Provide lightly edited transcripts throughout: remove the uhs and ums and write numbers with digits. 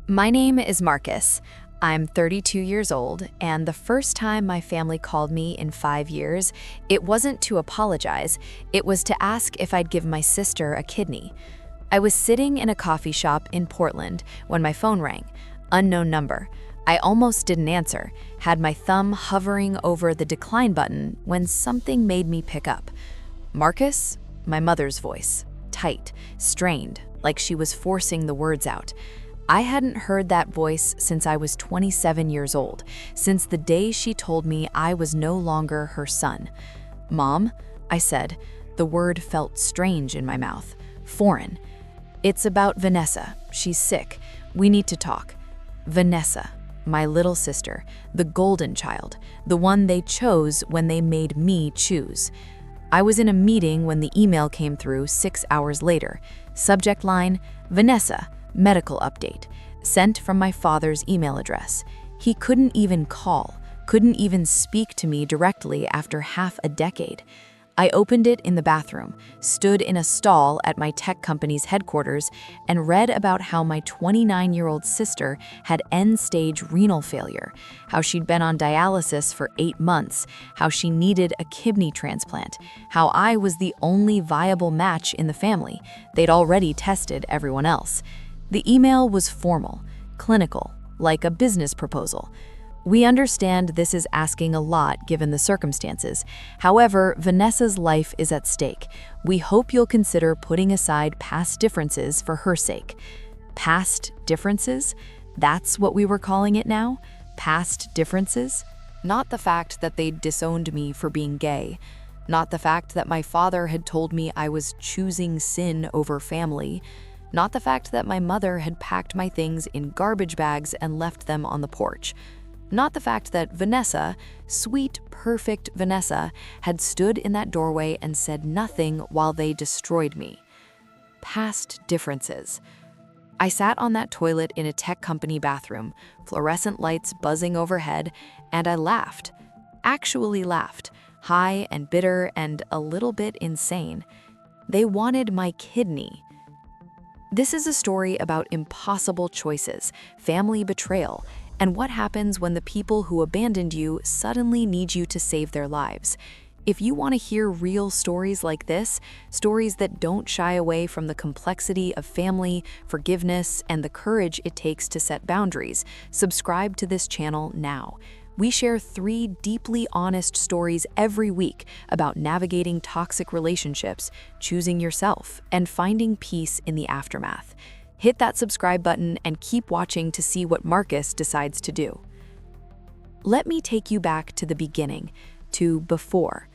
My name is Marcus. I'm 32 years old, and the first time my family called me in 5 years, it wasn't to apologize, it was to ask if I'd give my sister a kidney. I was sitting in a coffee shop in Portland when my phone rang. Unknown number. I almost didn't answer, had my thumb hovering over the decline button when something made me pick up. Marcus? My mother's voice. Tight, strained, like she was forcing the words out. I hadn't heard that voice since I was 27 years old, since the day she told me I was no longer her son. "Mom," I said. The word felt strange in my mouth, foreign. "It's about Vanessa. She's sick. We need to talk." Vanessa, my little sister, the golden child, the one they chose when they made me choose. I was in a meeting when the email came through 6 hours later. Subject line, "Vanessa, medical update," sent from my father's email address. He couldn't even call, couldn't even speak to me directly after half a decade. I opened it in the bathroom, stood in a stall at my tech company's headquarters, and read about how my 29-year-old sister had end-stage renal failure, how she'd been on dialysis for 8 months, how she needed a kidney transplant, how I was the only viable match in the family. They'd already tested everyone else. The email was formal, clinical, like a business proposal. We understand this is asking a lot given the circumstances. However, Vanessa's life is at stake. We hope you'll consider putting aside past differences for her sake. Past differences? That's what we were calling it now? Past differences? Not the fact that they'd disowned me for being gay. Not the fact that my father had told me I was choosing sin over family. Not the fact that my mother had packed my things in garbage bags and left them on the porch. Not the fact that Vanessa, sweet, perfect Vanessa, had stood in that doorway and said nothing while they destroyed me. Past differences. I sat on that toilet in a tech company bathroom, fluorescent lights buzzing overhead, and I laughed. Actually laughed, high and bitter and a little bit insane. They wanted my kidney. This is a story about impossible choices, family betrayal, and what happens when the people who abandoned you suddenly need you to save their lives. If you want to hear real stories like this, stories that don't shy away from the complexity of family, forgiveness, and the courage it takes to set boundaries, subscribe to this channel now. We share 3 deeply honest stories every week about navigating toxic relationships, choosing yourself, and finding peace in the aftermath. Hit that subscribe button and keep watching to see what Marcus decides to do. Let me take you back to the beginning, to before.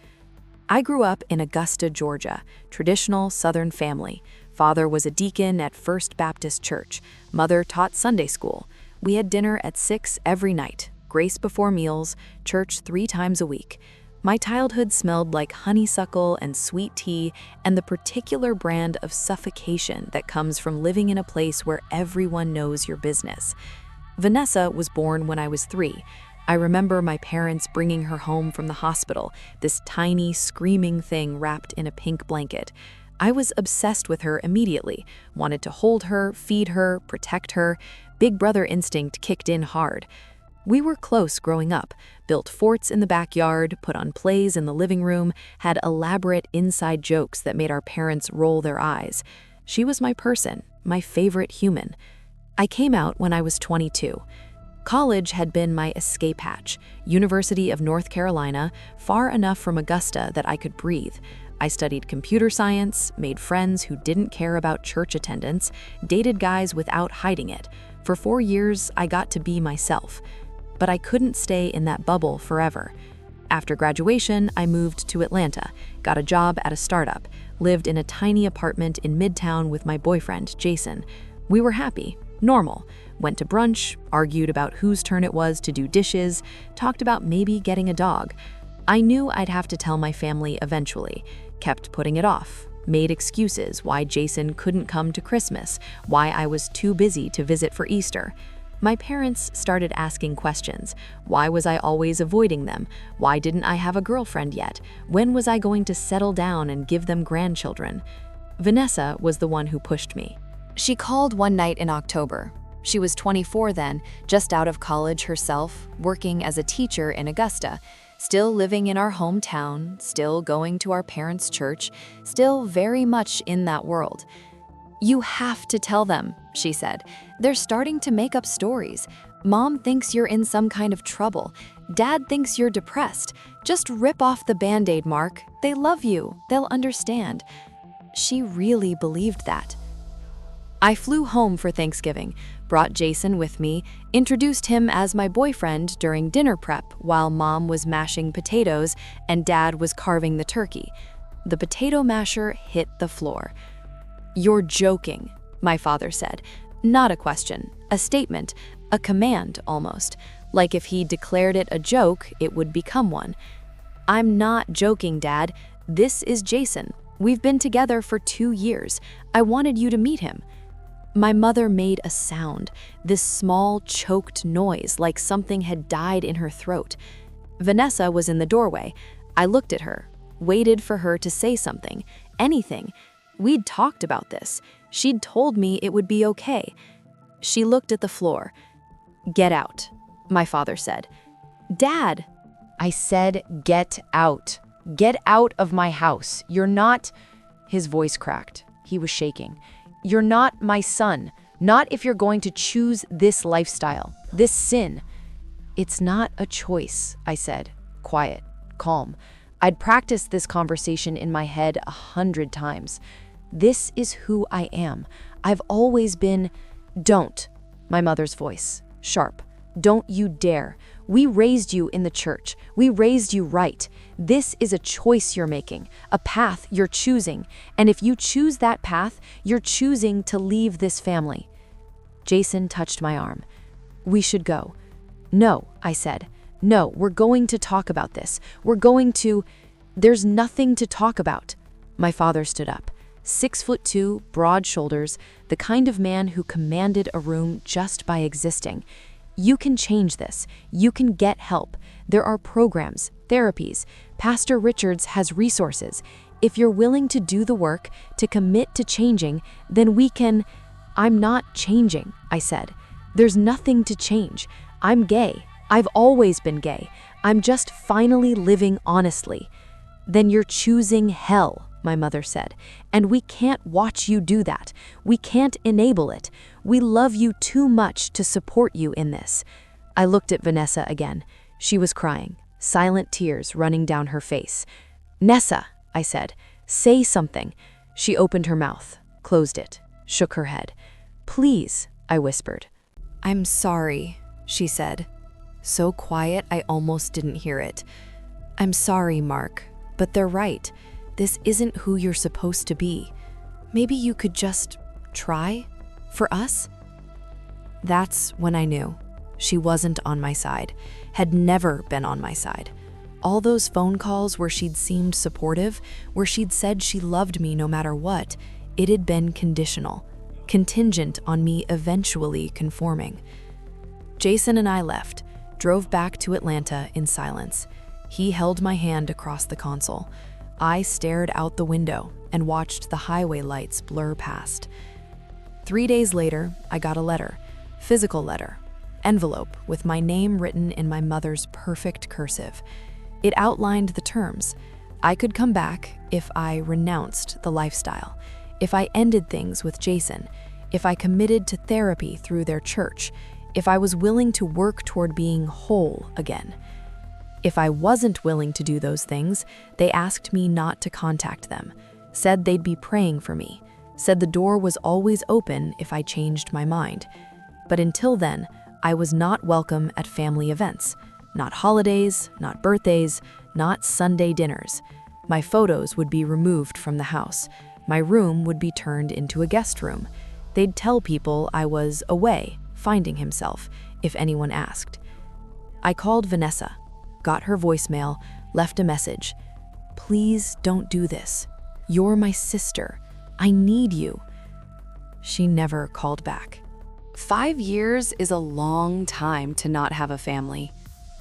I grew up in Augusta, Georgia, traditional Southern family. Father was a deacon at First Baptist Church. Mother taught Sunday school. We had dinner at 6 every night, grace before meals, church 3 times a week. My childhood smelled like honeysuckle and sweet tea and the particular brand of suffocation that comes from living in a place where everyone knows your business. Vanessa was born when I was 3. I remember my parents bringing her home from the hospital, this tiny, screaming thing wrapped in a pink blanket. I was obsessed with her immediately, wanted to hold her, feed her, protect her. Big brother instinct kicked in hard. We were close growing up, built forts in the backyard, put on plays in the living room, had elaborate inside jokes that made our parents roll their eyes. She was my person, my favorite human. I came out when I was 22. College had been my escape hatch, University of North Carolina, far enough from Augusta that I could breathe. I studied computer science, made friends who didn't care about church attendance, dated guys without hiding it. For 4 years, I got to be myself. But I couldn't stay in that bubble forever. After graduation, I moved to Atlanta, got a job at a startup, lived in a tiny apartment in Midtown with my boyfriend, Jason. We were happy, normal, went to brunch, argued about whose turn it was to do dishes, talked about maybe getting a dog. I knew I'd have to tell my family eventually, kept putting it off, made excuses why Jason couldn't come to Christmas, why I was too busy to visit for Easter. My parents started asking questions. Why was I always avoiding them? Why didn't I have a girlfriend yet? When was I going to settle down and give them grandchildren? Vanessa was the one who pushed me. She called one night in October. She was 24 then, just out of college herself, working as a teacher in Augusta, still living in our hometown, still going to our parents' church, still very much in that world. "You have to tell them," she said. "They're starting to make up stories. Mom thinks you're in some kind of trouble. Dad thinks you're depressed. Just rip off the Band-Aid, Mark. They love you. They'll understand." She really believed that. I flew home for Thanksgiving, brought Jason with me, introduced him as my boyfriend during dinner prep while Mom was mashing potatoes and Dad was carving the turkey. The potato masher hit the floor. "You're joking," my father said. Not a question, a statement, a command almost. Like if he declared it a joke, it would become one. "I'm not joking, Dad. This is Jason. We've been together for 2 years. I wanted you to meet him." My mother made a sound, this small, choked noise like something had died in her throat. Vanessa was in the doorway. I looked at her, waited for her to say something, anything. We'd talked about this. She'd told me it would be okay. She looked at the floor. "Get out," my father said. "Dad!" I said, "Get out. Get out of my house. You're not—" His voice cracked. He was shaking. "You're not my son. Not if you're going to choose this lifestyle, this sin." "It's not a choice," I said, quiet, calm. I'd practiced this conversation in my head 100 times. "This is who I am. I've always been—" "Don't," my mother's voice, sharp. "Don't you dare. We raised you in the church. We raised you right. This is a choice you're making, a path you're choosing. And if you choose that path, you're choosing to leave this family." Jason touched my arm. "We should go." "No," I said. "No, we're going to talk about this. We're going to—" "There's nothing to talk about." My father stood up. 6'2", broad shoulders, the kind of man who commanded a room just by existing. "You can change this. You can get help. There are programs, therapies. Pastor Richards has resources. If you're willing to do the work, to commit to changing, then we can—" "I'm not changing," I said. "There's nothing to change. I'm gay. I've always been gay. I'm just finally living honestly." "Then you're choosing hell," my mother said. "And we can't watch you do that. We can't enable it. We love you too much to support you in this." I looked at Vanessa again. She was crying, silent tears running down her face. "Nessa," I said, "say something." She opened her mouth, closed it, shook her head. "Please," I whispered. "I'm sorry," she said. So quiet I almost didn't hear it. "I'm sorry, Mark, but they're right. This isn't who you're supposed to be. Maybe you could just try for us?" That's when I knew. She wasn't on my side, had never been on my side. All those phone calls where she'd seemed supportive, where she'd said she loved me no matter what, it had been conditional, contingent on me eventually conforming. Jason and I left, drove back to Atlanta in silence. He held my hand across the console. I stared out the window and watched the highway lights blur past. 3 days later, I got a letter, physical letter, envelope with my name written in my mother's perfect cursive. It outlined the terms. I could come back if I renounced the lifestyle, if I ended things with Jason, if I committed to therapy through their church, if I was willing to work toward being whole again. If I wasn't willing to do those things, they asked me not to contact them, said they'd be praying for me, said the door was always open if I changed my mind. But until then, I was not welcome at family events, not holidays, not birthdays, not Sunday dinners. My photos would be removed from the house. My room would be turned into a guest room. They'd tell people I was away, finding himself, if anyone asked. I called Vanessa, got her voicemail, left a message. "Please don't do this. You're my sister. I need you." She never called back. 5 years is a long time to not have a family.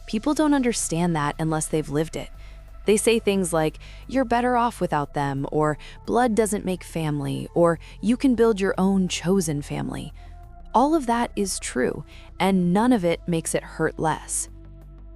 People don't understand that unless they've lived it. They say things like, "You're better off without them," or "blood doesn't make family," or "you can build your own chosen family." All of that is true, and none of it makes it hurt less.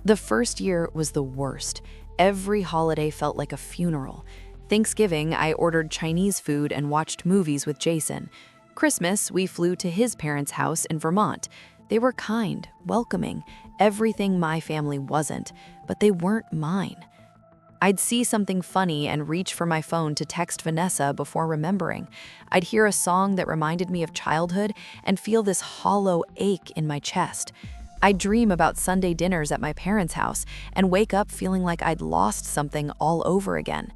The first year was the worst. Every holiday felt like a funeral. Thanksgiving, I ordered Chinese food and watched movies with Jason. Christmas, we flew to his parents' house in Vermont. They were kind, welcoming, everything my family wasn't, but they weren't mine. I'd see something funny and reach for my phone to text Vanessa before remembering. I'd hear a song that reminded me of childhood and feel this hollow ache in my chest. I'd dream about Sunday dinners at my parents' house and wake up feeling like I'd lost something all over again.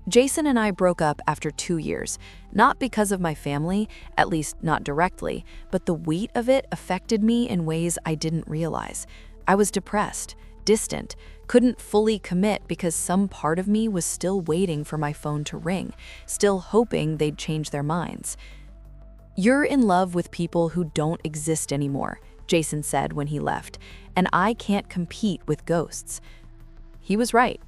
Jason and I broke up after 2 years, not because of my family, at least not directly, but the weight of it affected me in ways I didn't realize. I was depressed, distant, couldn't fully commit because some part of me was still waiting for my phone to ring, still hoping they'd change their minds. "You're in love with people who don't exist anymore," Jason said when he left, "and I can't compete with ghosts." He was right.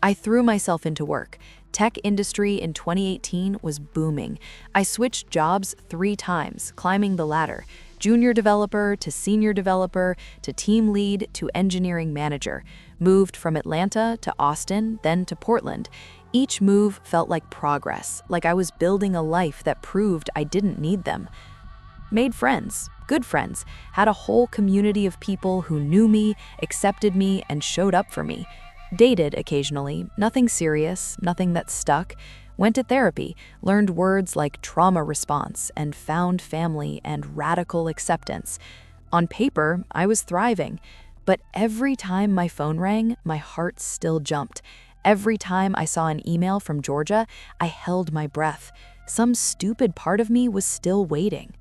I threw myself into work. Tech industry in 2018 was booming. I switched jobs 3 times, climbing the ladder. Junior developer to senior developer to team lead to engineering manager. Moved from Atlanta to Austin, then to Portland. Each move felt like progress, like I was building a life that proved I didn't need them. Made friends, good friends, had a whole community of people who knew me, accepted me, and showed up for me. Dated occasionally, nothing serious, nothing that stuck. Went to therapy, learned words like trauma response and found family and radical acceptance. On paper, I was thriving, but every time my phone rang, my heart still jumped. Every time I saw an email from Georgia, I held my breath. Some stupid part of me was still waiting.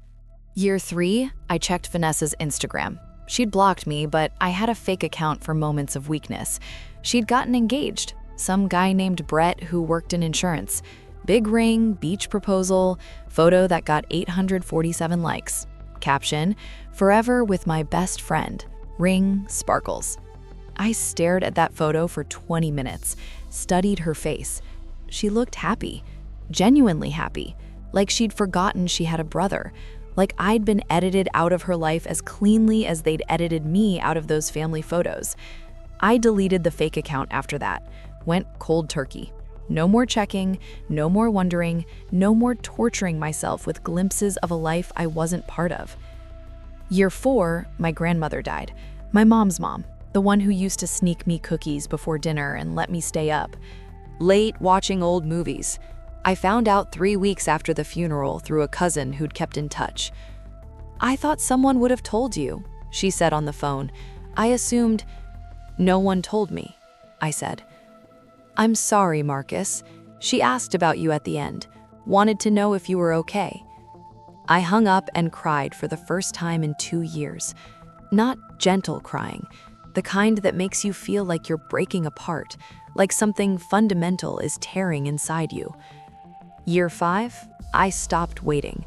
Year 3, I checked Vanessa's Instagram. She'd blocked me, but I had a fake account for moments of weakness. She'd gotten engaged. Some guy named Brett who worked in insurance. Big ring, beach proposal, photo that got 847 likes. Caption, "Forever with my best friend. Ring sparkles." I stared at that photo for 20 minutes, studied her face. She looked happy, genuinely happy, like she'd forgotten she had a brother, like I'd been edited out of her life as cleanly as they'd edited me out of those family photos. I deleted the fake account after that, went cold turkey. No more checking, no more wondering, no more torturing myself with glimpses of a life I wasn't part of. Year 4, my grandmother died. My mom's mom, the one who used to sneak me cookies before dinner and let me stay up. Late watching old movies. I found out 3 weeks after the funeral through a cousin who'd kept in touch. "I thought someone would have told you," she said on the phone. "I assumed—" "No one told me," I said. "I'm sorry, Marcus. She asked about you at the end, wanted to know if you were okay." I hung up and cried for the first time in 2 years. Not gentle crying, the kind that makes you feel like you're breaking apart, like something fundamental is tearing inside you. Year 5, I stopped waiting.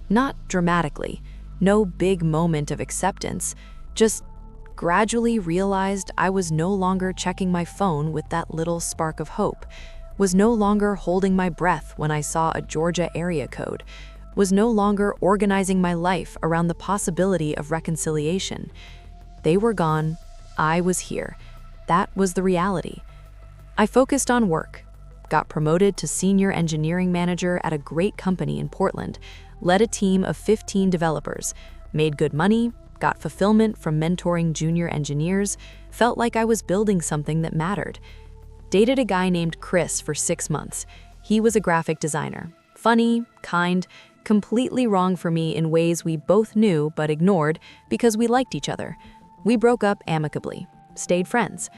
Not dramatically, no big moment of acceptance, just gradually realized I was no longer checking my phone with that little spark of hope, was no longer holding my breath when I saw a Georgia area code, was no longer organizing my life around the possibility of reconciliation. They were gone, I was here. That was the reality. I focused on work, got promoted to senior engineering manager at a great company in Portland, led a team of 15 developers, made good money, got fulfillment from mentoring junior engineers, felt like I was building something that mattered. Dated a guy named Chris for 6 months. He was a graphic designer. Funny, kind, completely wrong for me in ways we both knew but ignored because we liked each other. We broke up amicably, stayed friends.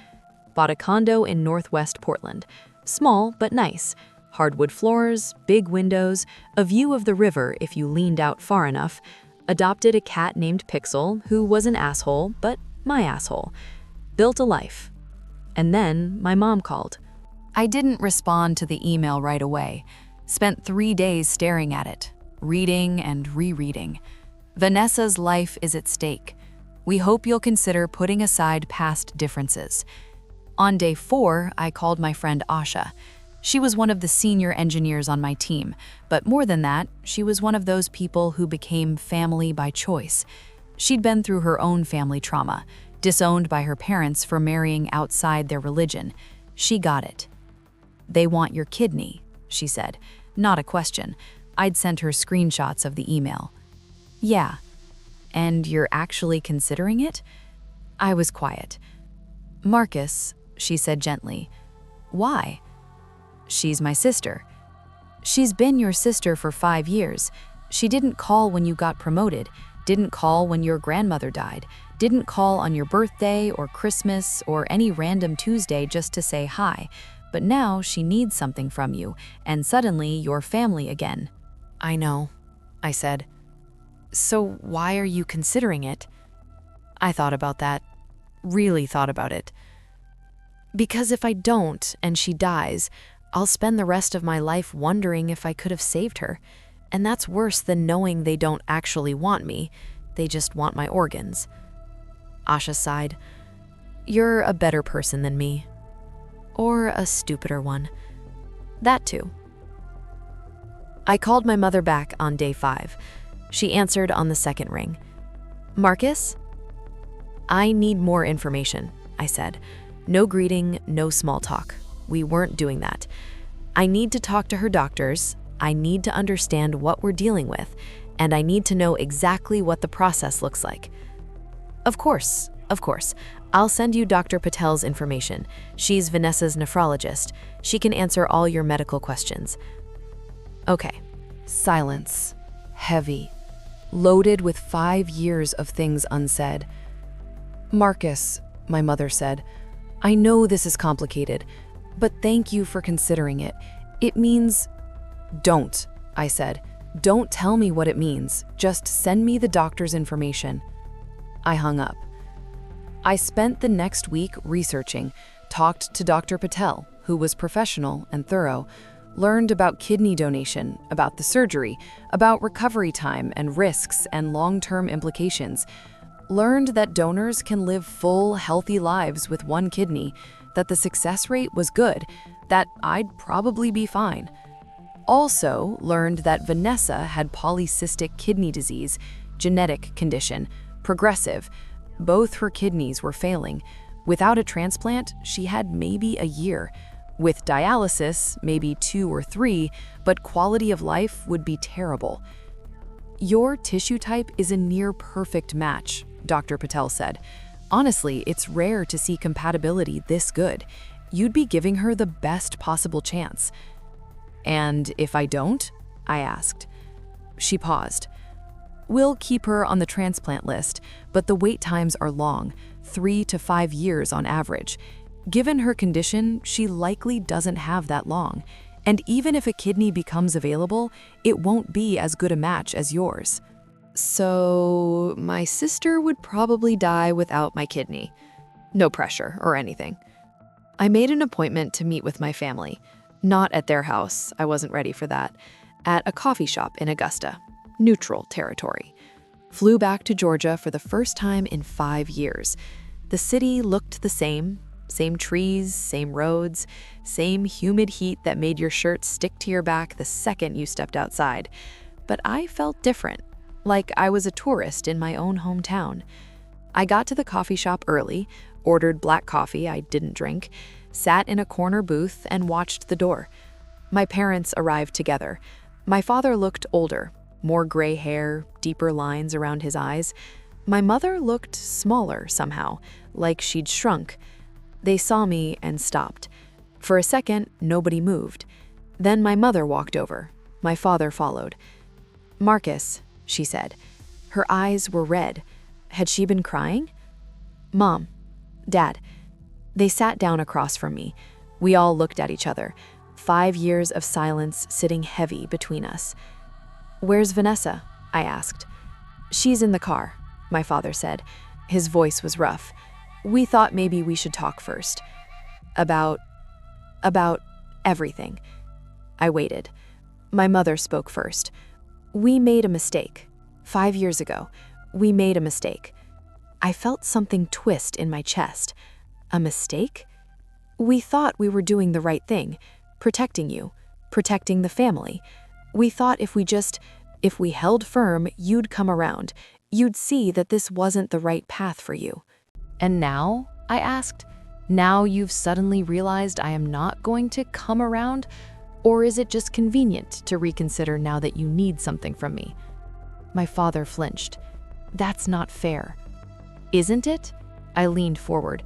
Bought a condo in Northwest Portland. Small but nice. Hardwood floors, big windows, a view of the river if you leaned out far enough. Adopted a cat named Pixel, who was an asshole, but my asshole. Built a life. And then my mom called. I didn't respond to the email right away. Spent 3 days staring at it, reading and rereading. Vanessa's life is at stake. We hope you'll consider putting aside past differences. On day 4, I called my friend Asha. She was one of the senior engineers on my team, but more than that, she was one of those people who became family by choice. She'd been through her own family trauma, disowned by her parents for marrying outside their religion. She got it. "They want your kidney," she said, not a question. I'd sent her screenshots of the email. "Yeah. And you're actually considering it?" I was quiet. "Marcus," she said gently. "Why?" "She's my sister." "She's been your sister for 5 years. She didn't call when you got promoted, didn't call when your grandmother died, didn't call on your birthday or Christmas or any random Tuesday just to say hi. But now she needs something from you, and suddenly you're family again." "I know," I said. "So why are you considering it?" I thought about that. Really thought about it. "Because if I don't and she dies, I'll spend the rest of my life wondering if I could have saved her. And that's worse than knowing they don't actually want me. They just want my organs." Asha sighed. "You're a better person than me. Or a stupider one. That too." I called my mother back on day 5. She answered on the second ring. "Marcus?" "I need more information," I said. No greeting, no small talk. We weren't doing that. "I need to talk to her doctors. I need to understand what we're dealing with, and I need to know exactly what the process looks like." Of course. I'll send you Dr. Patel's information. She's Vanessa's nephrologist. She can answer all your medical questions." Okay. Silence. Heavy. Loaded with 5 years of things unsaid. "Marcus," my mother said, "I know this is complicated, but thank you for considering it. It means—" "Don't," I said. "Don't tell me what it means. Just send me the doctor's information." I hung up. I spent the next week researching, talked to Dr. Patel, who was professional and thorough, learned about kidney donation, about the surgery, about recovery time and risks and long-term implications, learned that donors can live full, healthy lives with one kidney, that the success rate was good, that I'd probably be fine. Also learned that Vanessa had polycystic kidney disease, genetic condition, progressive. Both her kidneys were failing. Without a transplant, she had maybe a year. With dialysis, maybe 2 or 3, but quality of life would be terrible. "Your tissue type is a near-perfect match," Dr. Patel said. "Honestly, it's rare to see compatibility this good. You'd be giving her the best possible chance." "And if I don't?" I asked. She paused. "We'll keep her on the transplant list, but the wait times are long, 3 to 5 years on average. Given her condition, she likely doesn't have that long. And even if a kidney becomes available, it won't be as good a match as yours." So my sister would probably die without my kidney. No pressure or anything. I made an appointment to meet with my family. Not at their house, I wasn't ready for that. At a coffee shop in Augusta. Neutral territory. Flew back to Georgia for the first time in 5 years. The city looked the same trees, same roads, same humid heat that made your shirt stick to your back the second you stepped outside. But I felt different, like I was a tourist in my own hometown. I got to the coffee shop early, ordered black coffee I didn't drink, sat in a corner booth and watched the door. My parents arrived together. My father looked older, more gray hair, deeper lines around his eyes. My mother looked smaller somehow, like she'd shrunk. They saw me and stopped. For a second, nobody moved. Then my mother walked over. My father followed. "Marcus," she said. Her eyes were red. Had she been crying? "Mom, Dad." They sat down across from me. We all looked at each other. 5 years of silence sitting heavy between us. "Where's Vanessa?" I asked. "She's in the car," my father said. His voice was rough. "We thought maybe we should talk first. About everything." I waited. My mother spoke first. "We made a mistake. 5 years ago. We made a mistake." I felt something twist in my chest. A mistake? We thought we were doing the right thing, protecting you, protecting the family. We thought if we held firm, you'd come around. You'd see that this wasn't the right path for you." "And now?" I asked. "Now you've suddenly realized I am not going to come around? Or is it just convenient to reconsider now that you need something from me?" My father flinched. "That's not fair." "Isn't it?" I leaned forward.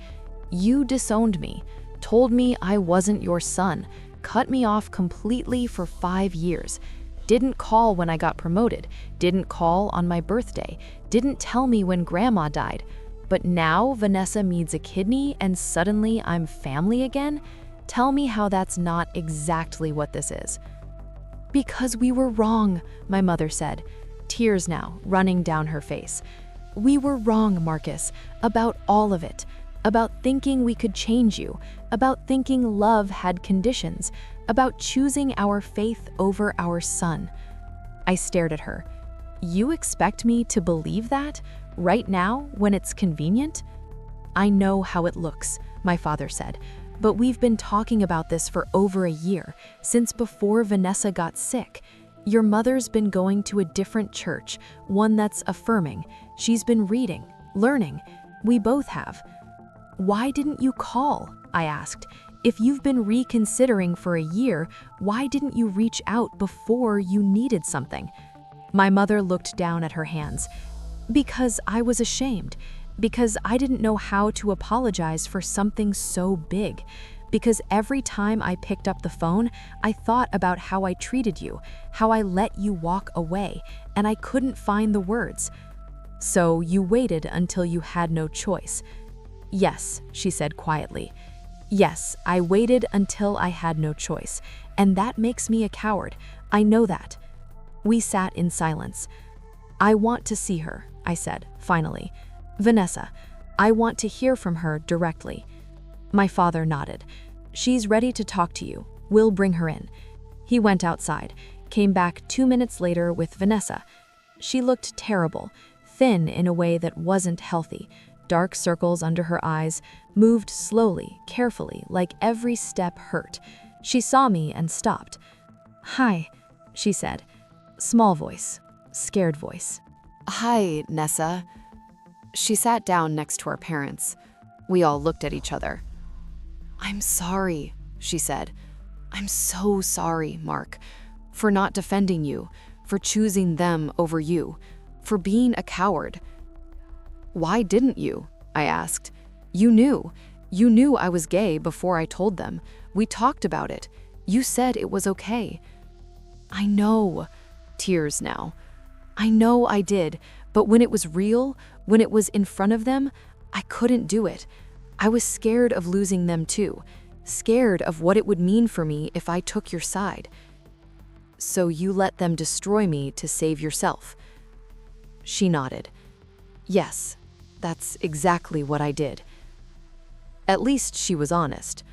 "You disowned me, told me I wasn't your son, cut me off completely for 5 years. Didn't call when I got promoted, didn't call on my birthday, didn't tell me when grandma died. But now Vanessa needs a kidney and suddenly I'm family again? Tell me how that's not exactly what this is." "Because we were wrong," my mother said, tears now running down her face. "We were wrong, Marcus, about all of it. About thinking we could change you, about thinking love had conditions, about choosing our faith over our son." I stared at her. "You expect me to believe that, right now, when it's convenient?" "I know how it looks," my father said, "but we've been talking about this for over a year, since before Vanessa got sick. Your mother's been going to a different church, one that's affirming. She's been reading, learning. We both have." "Why didn't you call?" I asked. "If you've been reconsidering for a year, why didn't you reach out before you needed something?" My mother looked down at her hands. "Because I was ashamed. Because I didn't know how to apologize for something so big. Because every time I picked up the phone, I thought about how I treated you, how I let you walk away, and I couldn't find the words." "So you waited until you had no choice." "Yes," she said quietly. "Yes, I waited until I had no choice, and that makes me a coward. I know that." We sat in silence. "I want to see her," I said, finally. "Vanessa, I want to hear from her directly." My father nodded. "She's ready to talk to you. We'll bring her in." He went outside, came back 2 minutes later with Vanessa. She looked terrible, thin in a way that wasn't healthy. Dark circles under her eyes, moved slowly, carefully, like every step hurt. She saw me and stopped. "Hi," she said. Small voice, scared voice. "Hi, Nessa." She sat down next to our parents. We all looked at each other. "I'm sorry," she said. "I'm so sorry, Mark, for not defending you, for choosing them over you, for being a coward." "Why didn't you?" I asked. You knew I was gay before I told them. We talked about it. You said it was okay." "I know." Tears now. "I know I did, but when it was real, when it was in front of them, I couldn't do it. I was scared of losing them too, scared of what it would mean for me if I took your side." "So you let them destroy me to save yourself?" She nodded. "Yes, that's exactly what I did." At least she was honest.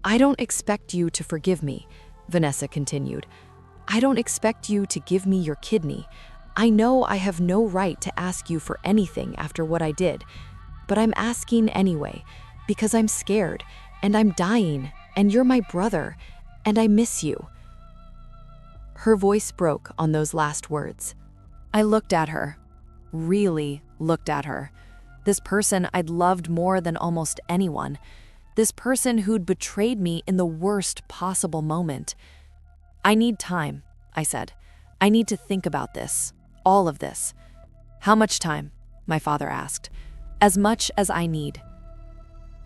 "I don't expect you to forgive me," Vanessa continued. "I don't expect you to give me your kidney. I know I have no right to ask you for anything after what I did, but I'm asking anyway, because I'm scared, and I'm dying, and you're my brother, and I miss you." Her voice broke on those last words. I looked at her, really looked at her. This person I'd loved more than almost anyone. This person who'd betrayed me in the worst possible moment. "I need time," I said. "I need to think about this, all of this." "How much time?" my father asked. "As much as I need."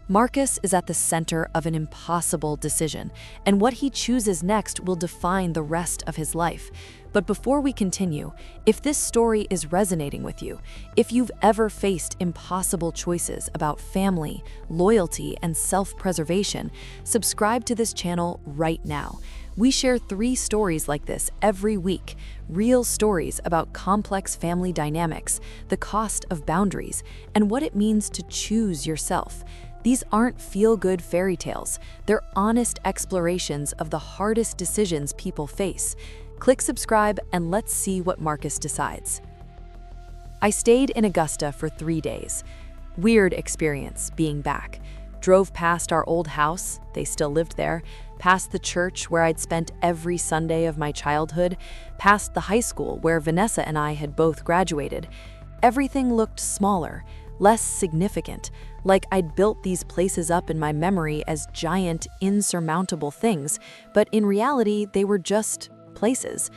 Marcus is at the center of an impossible decision, and what he chooses next will define the rest of his life. But before we continue, if this story is resonating with you, if you've ever faced impossible choices about family, loyalty, and self-preservation, subscribe to this channel right now. We share 3 stories like this every week, real stories about complex family dynamics, the cost of boundaries, and what it means to choose yourself. These aren't feel-good fairy tales. They're honest explorations of the hardest decisions people face. Click subscribe and let's see what Marcus decides. I stayed in Augusta for 3 days. Weird experience being back. drove past our old house, they still lived there, past the church where I'd spent every Sunday of my childhood, past the high school where Vanessa and I had both graduated. Everything looked smaller, less significant, like I'd built these places up in my memory as giant, insurmountable things, but in reality, they were just places.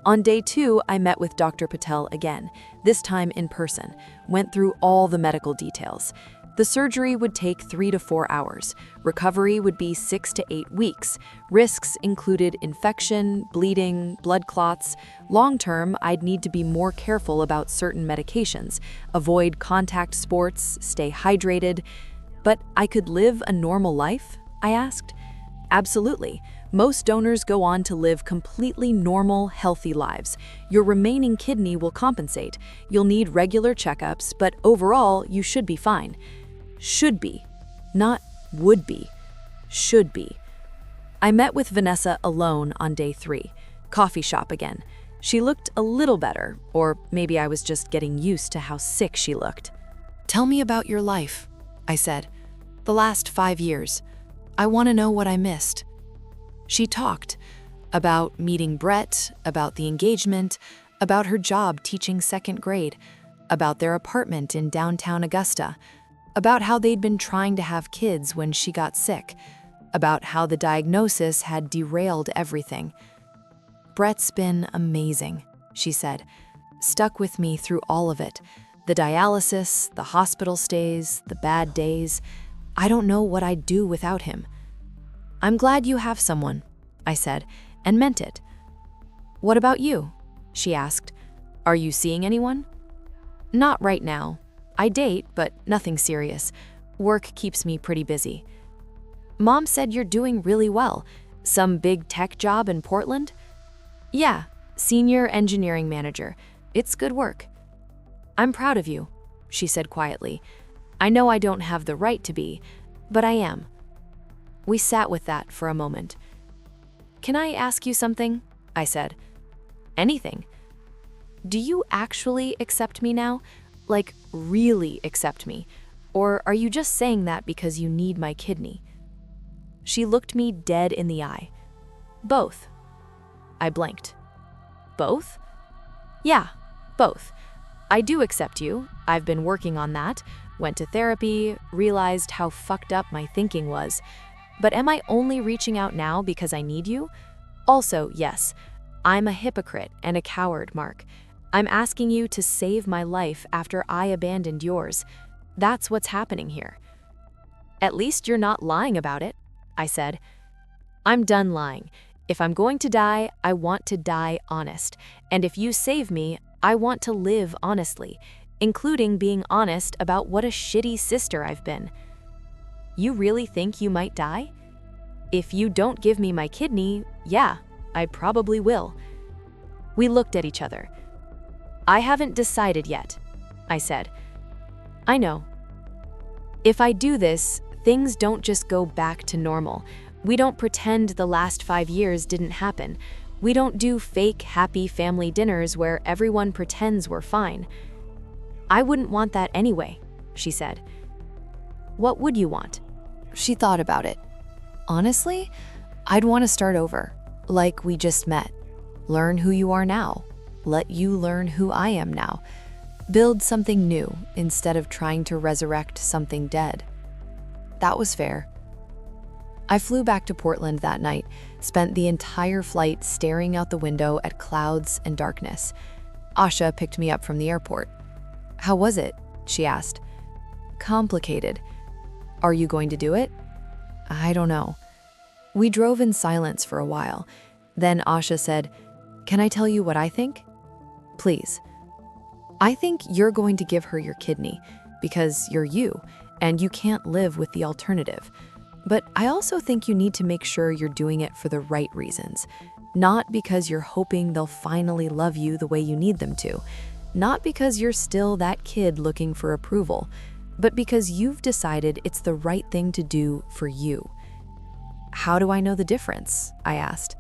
On day 2, I met with Dr. Patel again, this time in person, went through all the medical details. The surgery would take 3 to 4 hours. Recovery would be 6 to 8 weeks. Risks included infection, bleeding, blood clots. Long-term, I'd need to be more careful about certain medications, avoid contact sports, stay hydrated. But I could live a normal life? I asked. Absolutely. Most donors go on to live completely normal, healthy lives. Your remaining kidney will compensate. You'll need regular checkups, but overall, you should be fine. Should be, not would be. Should be. I met with Vanessa alone on day 3. Coffee shop again. She looked a little better, or maybe I was just getting used to how sick she looked. "Tell me about your life," I said. "The last 5 years. I want to know what I missed." She talked about meeting Brett, about the engagement, about her job teaching 2nd grade, about their apartment in downtown Augusta, about how they'd been trying to have kids when she got sick, about how the diagnosis had derailed everything. "Brett's been amazing," she said. "Stuck with me through all of it. The dialysis, the hospital stays, the bad days. I don't know what I'd do without him." "I'm glad you have someone," I said, and meant it. "What about you?" she asked. "Are you seeing anyone?" "Not right now. I date, but nothing serious. Work keeps me pretty busy." "Mom said you're doing really well. Some big tech job in Portland?" "Yeah, senior engineering manager. It's good work." "I'm proud of you," she said quietly. "I know I don't have the right to be, but I am." We sat with that for a moment. "Can I ask you something?" I said. "Anything." "Do you actually accept me now? Like, really accept me? Or are you just saying that because you need my kidney?" She looked me dead in the eye. "Both." I blanked. "Both?" "Yeah, both. I do accept you. I've been working on that, went to therapy, realized how fucked up my thinking was. But am I only reaching out now because I need you? Also, yes, I'm a hypocrite and a coward, Mark. I'm asking you to save my life after I abandoned yours. That's what's happening here." "At least you're not lying about it," I said. "I'm done lying. If I'm going to die, I want to die honest. And if you save me, I want to live honestly, including being honest about what a shitty sister I've been." "You really think you might die?" "If you don't give me my kidney, yeah, I probably will." We looked at each other. "I haven't decided yet," I said. "I know. If I do this, things don't just go back to normal. We don't pretend the last 5 years didn't happen. We don't do fake happy family dinners where everyone pretends we're fine." "I wouldn't want that anyway," she said. "What would you want?" She thought about it. "Honestly, I'd want to start over, like we just met. Learn who you are now. Let you learn who I am now. Build something new instead of trying to resurrect something dead." That was fair. I flew back to Portland that night, spent the entire flight staring out the window at clouds and darkness. Asha picked me up from the airport. "How was it?" she asked. "Complicated." "Are you going to do it?" "I don't know." We drove in silence for a while. Then Asha said, "Can I tell you what I think?" "Please." "I think you're going to give her your kidney because you're you, and you can't live with the alternative. But I also think you need to make sure you're doing it for the right reasons. Not because you're hoping they'll finally love you the way you need them to. Not because you're still that kid looking for approval, but because you've decided it's the right thing to do for you." "How do I know the difference?" I asked.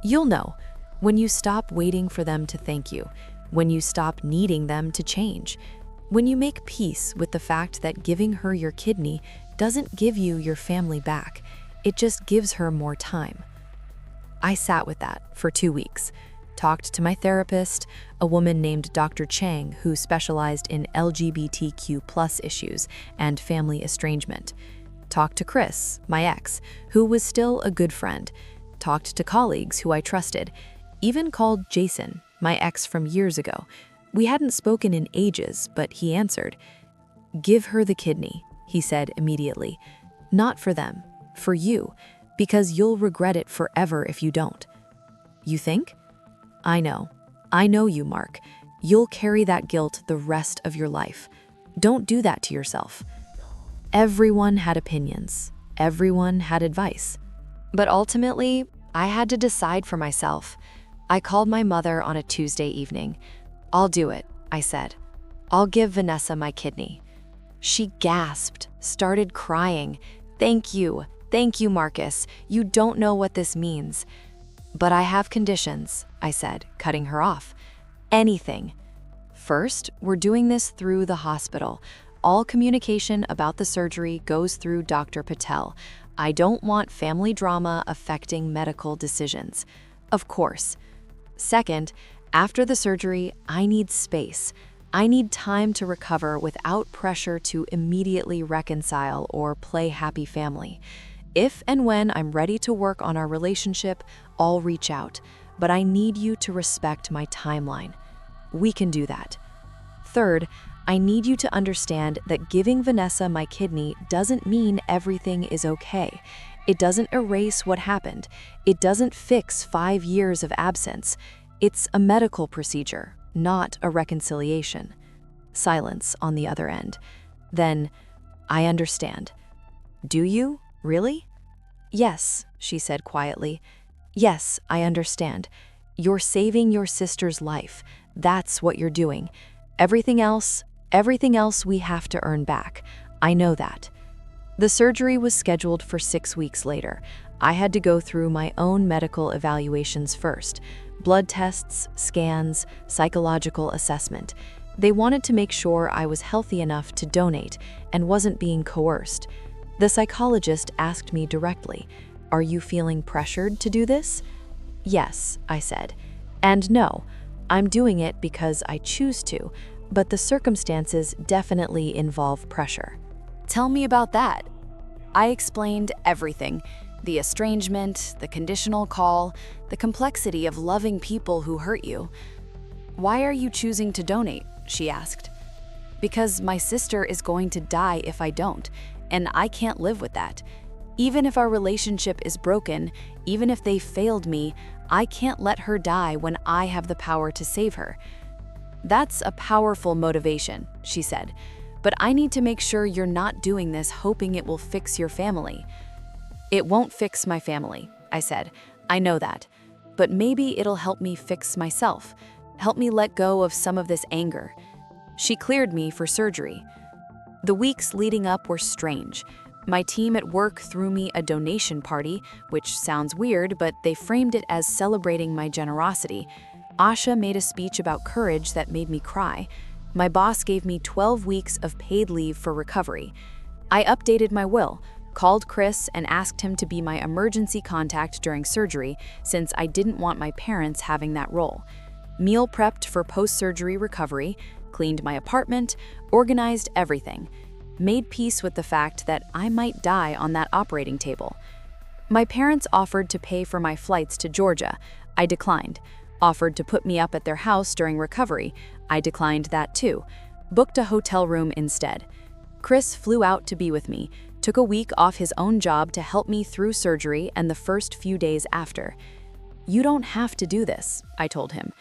"You'll know when you stop waiting for them to thank you, when you stop needing them to change, when you make peace with the fact that giving her your kidney doesn't give you your family back. It just gives her more time. I sat with that for 2 weeks. Talked to my therapist, a woman named Dr. Chang who specialized in LGBTQ+ issues and family estrangement. Talked to Chris, my ex, who was still a good friend. Talked to colleagues who I trusted. Even called Jason, my ex from years ago. We hadn't spoken in ages, but he answered. "Give her the kidney," he said immediately. "Not for them, for you, because you'll regret it forever if you don't." "You think?" I know you, Mark. You'll carry that guilt the rest of your life. Don't do that to yourself. Everyone had opinions. Everyone had advice. But ultimately, I had to decide for myself. I called my mother on a Tuesday evening. "I'll do it," I said. "I'll give Vanessa my kidney." She gasped, started crying. Thank you, Marcus. You don't know what this means." "But I have conditions," I said, cutting her off. "Anything. First, we're doing this through the hospital. All communication about the surgery goes through Dr. Patel. I don't want family drama affecting medical decisions." "Of course." "Second, after the surgery, I need space. I need time to recover without pressure to immediately reconcile or play happy family. If and when I'm ready to work on our relationship, I'll reach out, but I need you to respect my timeline. We can do that. Third, I need you to understand that giving Vanessa my kidney doesn't mean everything is okay. It doesn't erase what happened. It doesn't fix 5 years of absence. It's a medical procedure, not a reconciliation." Silence on the other end. Then, "I understand." "Do you? Really?" "Yes," she said quietly. "Yes, I understand. You're saving your sister's life. That's what you're doing. Everything else we have to earn back. I know that." The surgery was scheduled for 6 weeks later. I had to go through my own medical evaluations first. Blood tests, scans, psychological assessment. They wanted to make sure I was healthy enough to donate and wasn't being coerced. The psychologist asked me directly, "Are you feeling pressured to do this?" "Yes," I said. "And no, I'm doing it because I choose to, but the circumstances definitely involve pressure." "Tell me about that." I explained everything. The estrangement, the conditional call, the complexity of loving people who hurt you. "Why are you choosing to donate?" she asked. "Because my sister is going to die if I don't, and I can't live with that. Even if our relationship is broken, even if they failed me, I can't let her die when I have the power to save her." "That's a powerful motivation," she said. "But I need to make sure you're not doing this hoping it will fix your family." "It won't fix my family," I said. "I know that. But maybe it'll help me fix myself, help me let go of some of this anger." She cleared me for surgery. The weeks leading up were strange. My team at work threw me a donation party, which sounds weird, but they framed it as celebrating my generosity. Asha made a speech about courage that made me cry. My boss gave me 12 weeks of paid leave for recovery. I updated my will, called Chris and asked him to be my emergency contact during surgery since I didn't want my parents having that role. Meal prepped for post-surgery recovery, cleaned my apartment, organized everything. Made peace with the fact that I might die on that operating table. My parents offered to pay for my flights to Georgia. I declined. Offered to put me up at their house during recovery. I declined that too. Booked a hotel room instead. Chris flew out to be with me, took a week off his own job to help me through surgery and the first few days after. "You don't have to do this," I told him.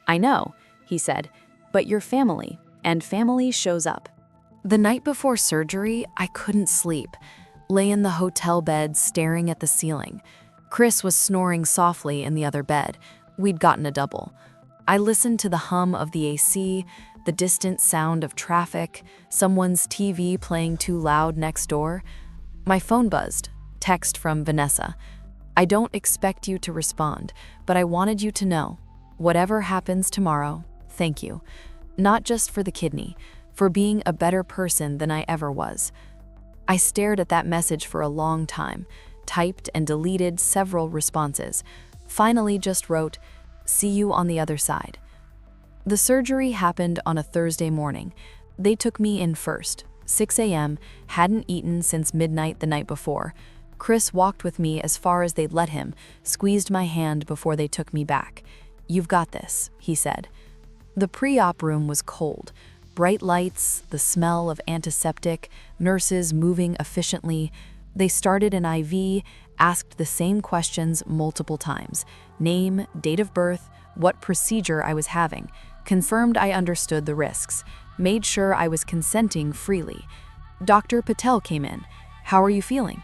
"I know," he said, "but you're family, and family shows up." The night before surgery, I couldn't sleep. Lay in the hotel bed staring at the ceiling. Chris was snoring softly in the other bed. We'd gotten a double. I listened to the hum of the AC, the distant sound of traffic, someone's TV playing too loud next door. My phone buzzed. Text from Vanessa. "I don't expect you to respond, but I wanted you to know. Whatever happens tomorrow, thank you. Not just for the kidney, for being a better person than I ever was." I stared at that message for a long time, typed and deleted several responses. Finally just wrote, "See you on the other side." The surgery happened on a Thursday morning. They took me in first, 6 a.m., hadn't eaten since midnight the night before. Chris walked with me as far as they'd let him, squeezed my hand before they took me back. "You've got this," he said. The pre-op room was cold. Bright lights, the smell of antiseptic, nurses moving efficiently. They started an IV, asked the same questions multiple times. Name, date of birth, what procedure I was having. Confirmed I understood the risks. Made sure I was consenting freely. Dr. Patel came in. "How are you feeling?"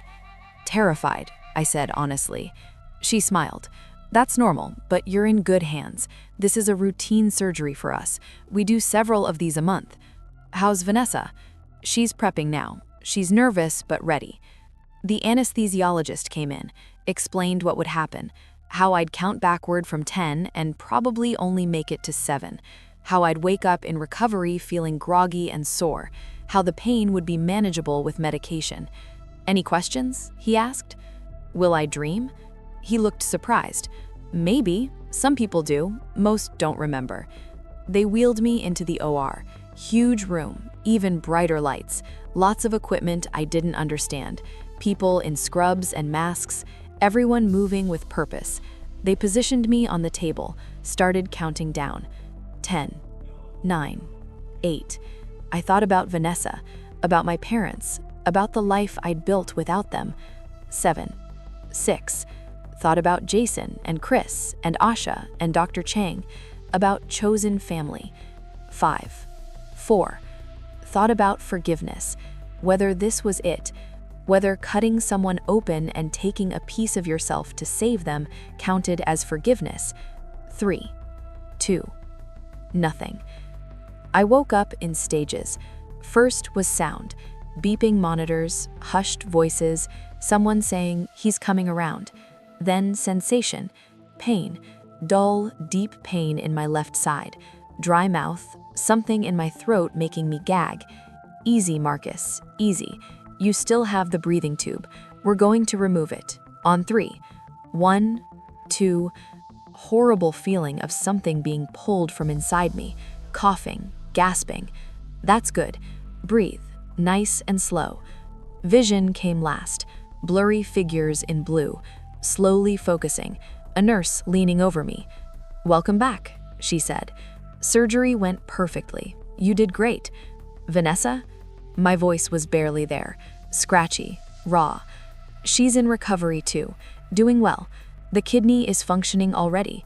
"Terrified," I said honestly. She smiled. "That's normal, but you're in good hands. This is a routine surgery for us. We do several of these a month." "How's Vanessa?" "She's prepping now. She's nervous, but ready." The anesthesiologist came in, explained what would happen, how I'd count backward from 10 and probably only make it to 7, how I'd wake up in recovery feeling groggy and sore, how the pain would be manageable with medication. "Any questions?" he asked. "Will I dream?" He looked surprised. "Maybe. Some people do. Most don't remember." They wheeled me into the OR. Huge room, even brighter lights, lots of equipment I didn't understand, people in scrubs and masks, everyone moving with purpose. They positioned me on the table, started counting down. 10, 9, 8. I thought about Vanessa, about my parents, about the life I'd built without them. 7, 6. Thought about Jason and Chris and Asha and Dr. Chang, about chosen family. 5, 4. Thought about forgiveness, whether this was it, whether cutting someone open and taking a piece of yourself to save them counted as forgiveness. 3, 2, nothing. I woke up in stages. First was sound, beeping monitors, hushed voices, someone saying, "He's coming around." Then sensation, pain, dull, deep pain in my left side, dry mouth, something in my throat making me gag. "Easy, Marcus, easy. You still have the breathing tube. We're going to remove it. On 3. 1, 2, horrible feeling of something being pulled from inside me, coughing, gasping. That's good. Breathe, nice and slow. Vision came last, blurry figures in blue, slowly focusing, a nurse leaning over me. "Welcome back," she said. "Surgery went perfectly. You did great." "Vanessa?" My voice was barely there, scratchy, raw. "She's in recovery too, doing well. The kidney is functioning already."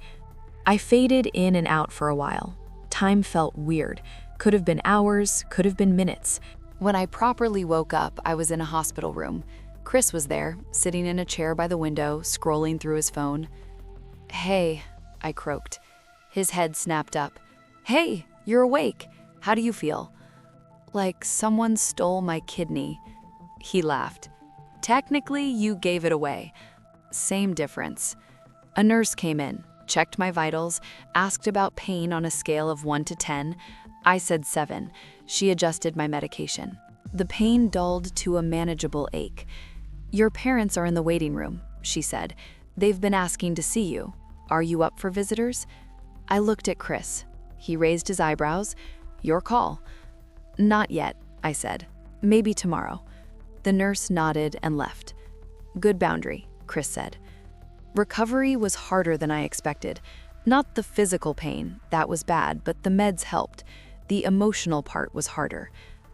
I faded in and out for a while. Time felt weird. Could have been hours, could have been minutes. When I properly woke up, I was in a hospital room. Chris was there, sitting in a chair by the window, scrolling through his phone. "Hey," I croaked. His head snapped up. "Hey, you're awake. How do you feel?" "Like someone stole my kidney." He laughed. "Technically, you gave it away. Same difference." A nurse came in, checked my vitals, asked about pain on a scale of 1 to 10. I said 7. She adjusted my medication. The pain dulled to a manageable ache. "Your parents are in the waiting room," she said. "They've been asking to see you. Are you up for visitors?" I looked at Chris. He raised his eyebrows. "Your call." "Not yet," I said. "Maybe tomorrow." The nurse nodded and left. "Good boundary," Chris said. Recovery was harder than I expected. Not the physical pain, that was bad, but the meds helped. The emotional part was harder.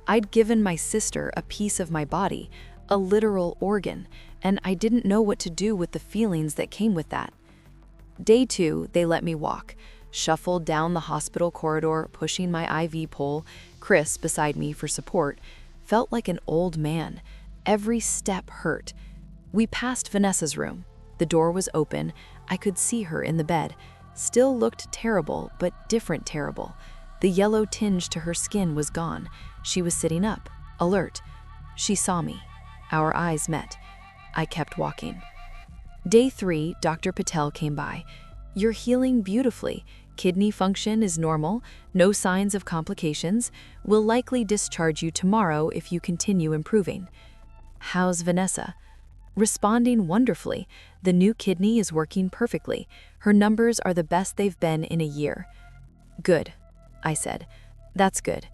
I'd given my sister a piece of my body, a literal organ, and I didn't know what to do with the feelings that came with that. Day 2, they let me walk. Shuffled down the hospital corridor, pushing my IV pole, Chris beside me for support. Felt like an old man. Every step hurt. We passed Vanessa's room. The door was open. I could see her in the bed. Still looked terrible, but different terrible. The yellow tinge to her skin was gone. She was sitting up, alert. She saw me. Our eyes met. I kept walking. Day 3, Dr. Patel came by. "You're healing beautifully. Kidney function is normal, no signs of complications. We'll likely discharge you tomorrow if you continue improving." How's Vanessa? Responding wonderfully. The new kidney is working perfectly. Her numbers are the best they've been in a year. Good, I said. That's good.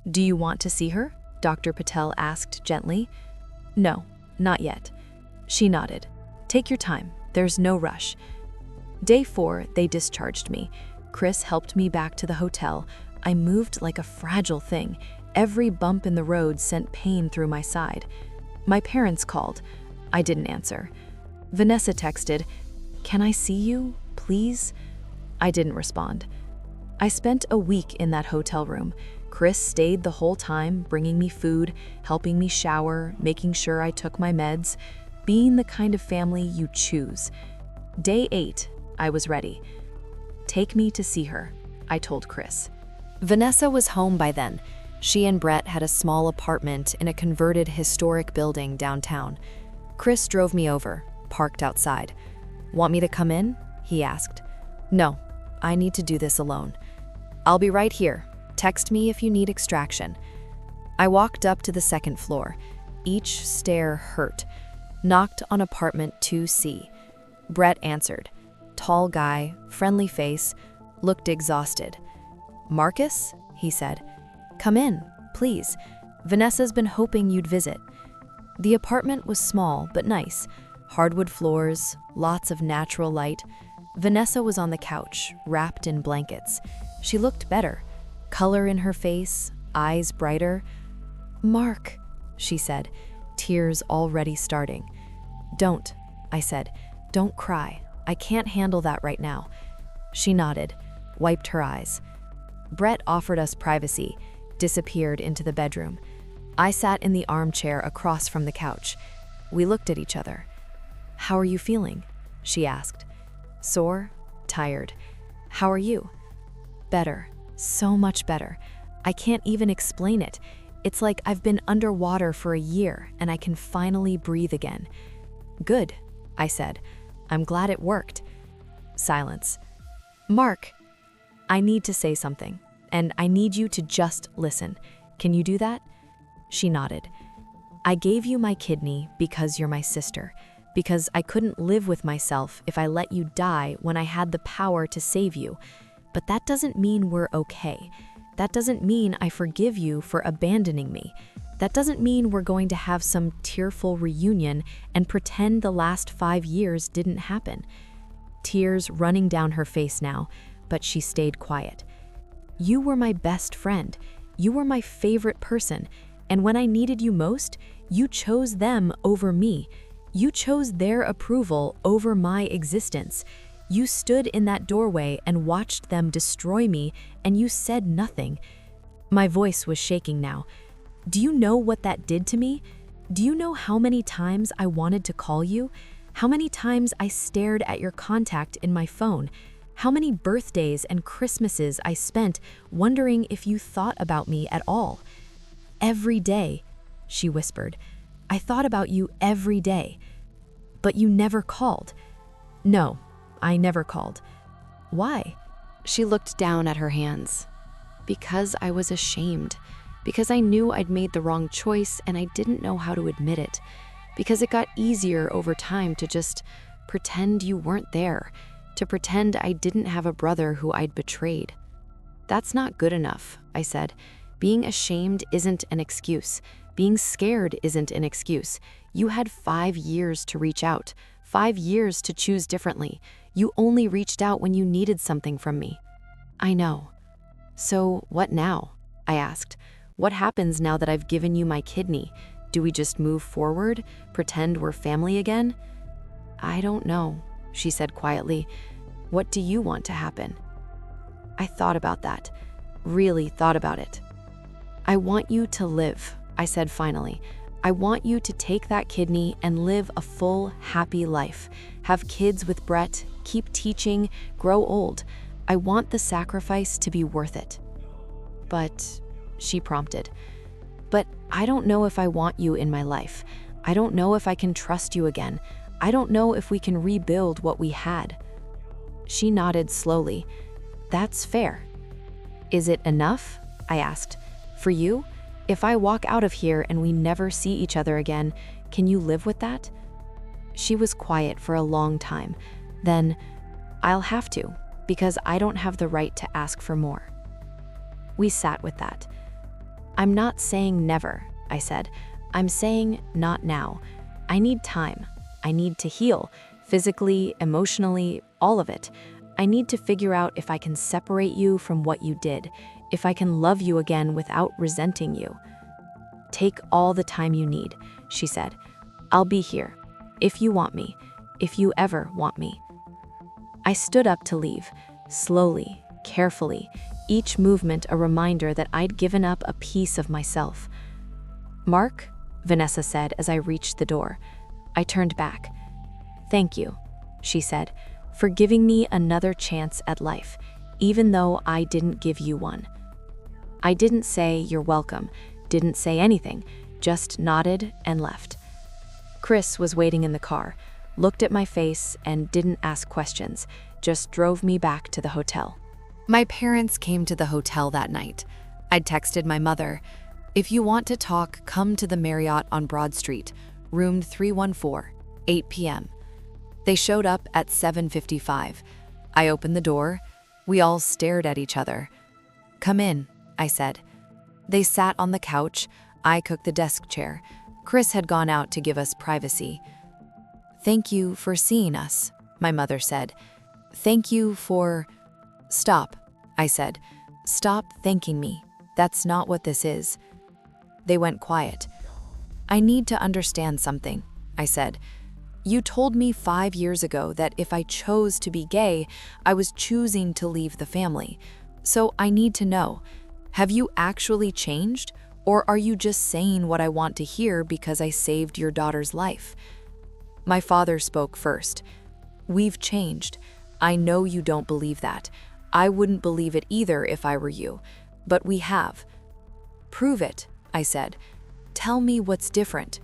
Do you want to see her? Dr. Patel asked gently. No, not yet. She nodded. Take your time. There's no rush. Day 4, they discharged me. Chris helped me back to the hotel. I moved like a fragile thing. Every bump in the road sent pain through my side. My parents called. I didn't answer. Vanessa texted, "Can I see you, please?" I didn't respond. I spent a week in that hotel room. Chris stayed the whole time, bringing me food, helping me shower, making sure I took my meds, being the kind of family you choose. Day 8, I was ready. Take me to see her, I told Chris. Vanessa was home by then. She and Brett had a small apartment in a converted historic building downtown. Chris drove me over, parked outside. Want me to come in? He asked. No, I need to do this alone. I'll be right here. Text me if you need extraction. I walked up to the second floor. Each stair hurt. Knocked on apartment 2C. Brett answered. Tall guy, friendly face, looked exhausted. Marcus? He said. Come in, please. Vanessa's been hoping you'd visit. The apartment was small but nice. Hardwood floors, lots of natural light. Vanessa was on the couch, wrapped in blankets. She looked better. Color in her face, eyes brighter. Mark, she said, tears already starting. Don't, I said. Don't cry. I can't handle that right now. She nodded, wiped her eyes. Brett offered us privacy, disappeared into the bedroom. I sat in the armchair across from the couch. We looked at each other. How are you feeling? She asked. Sore, tired. How are you? Better, so much better. I can't even explain it. It's like I've been underwater for a year and I can finally breathe again. Good, I said. I'm glad it worked. Silence. Mark, I need to say something, and I need you to just listen. Can you do that? She nodded. I gave you my kidney because you're my sister, because I couldn't live with myself if I let you die when I had the power to save you. But that doesn't mean we're okay. That doesn't mean I forgive you for abandoning me. That doesn't mean we're going to have some tearful reunion and pretend the last 5 years didn't happen. Tears running down her face now, but she stayed quiet. You were my best friend. You were my favorite person. And when I needed you most, you chose them over me. You chose their approval over my existence. You stood in that doorway and watched them destroy me, and you said nothing. My voice was shaking now. Do you know what that did to me? Do you know how many times I wanted to call you? How many times I stared at your contact in my phone? How many birthdays and Christmases I spent wondering if you thought about me at all? Every day, she whispered. I thought about you every day. But you never called. No, I never called. Why? She looked down at her hands. Because I was ashamed. Because I knew I'd made the wrong choice and I didn't know how to admit it. Because it got easier over time to just pretend you weren't there, to pretend I didn't have a brother who I'd betrayed. That's not good enough, I said. Being ashamed isn't an excuse. Being scared isn't an excuse. You had 5 years to reach out, 5 years to choose differently. You only reached out when you needed something from me. I know. So what now? I asked. What happens now that I've given you my kidney? Do we just move forward, pretend we're family again? I don't know, she said quietly. What do you want to happen? I thought about that, really thought about it. I want you to live, I said finally. I want you to take that kidney and live a full, happy life. Have kids with Brett, keep teaching, grow old. I want the sacrifice to be worth it. But, she prompted, but I don't know if I want you in my life. I don't know if I can trust you again. I don't know if we can rebuild what we had. She nodded slowly. That's fair. Is it enough? I asked. For you? If I walk out of here and we never see each other again, can you live with that? She was quiet for a long time. Then, I'll have to, because I don't have the right to ask for more. We sat with that. I'm not saying never, I said. I'm saying not now. I need time. I need to heal, physically, emotionally, all of it. I need to figure out if I can separate you from what you did, if I can love you again without resenting you. Take all the time you need, she said. I'll be here, if you want me, if you ever want me. I stood up to leave, slowly, carefully, each movement a reminder that I'd given up a piece of myself. Mark, Vanessa said as I reached the door. I turned back. Thank you, she said, for giving me another chance at life, even though I didn't give you one. I didn't say you're welcome, didn't say anything, just nodded and left. Chris was waiting in the car, looked at my face and didn't ask questions, just drove me back to the hotel. My parents came to the hotel that night. I'd texted my mother, "If you want to talk, come to the Marriott on Broad Street, room 314, 8 p.m. They showed up at 7:55. I opened the door. We all stared at each other. "Come in," I said. They sat on the couch. I cooked the desk chair. Chris had gone out to give us privacy. "Thank you for seeing us," my mother said. "Thank you for—" "Stop," I said. "Stop thanking me. That's not what this is." They went quiet. "I need to understand something," I said. "You told me 5 years ago that if I chose to be gay, I was choosing to leave the family. So I need to know, have you actually changed, or are you just saying what I want to hear because I saved your daughter's life?" My father spoke first. "We've changed. I know you don't believe that. I wouldn't believe it either if I were you. But we have." "Prove it," I said. "Tell me what's different."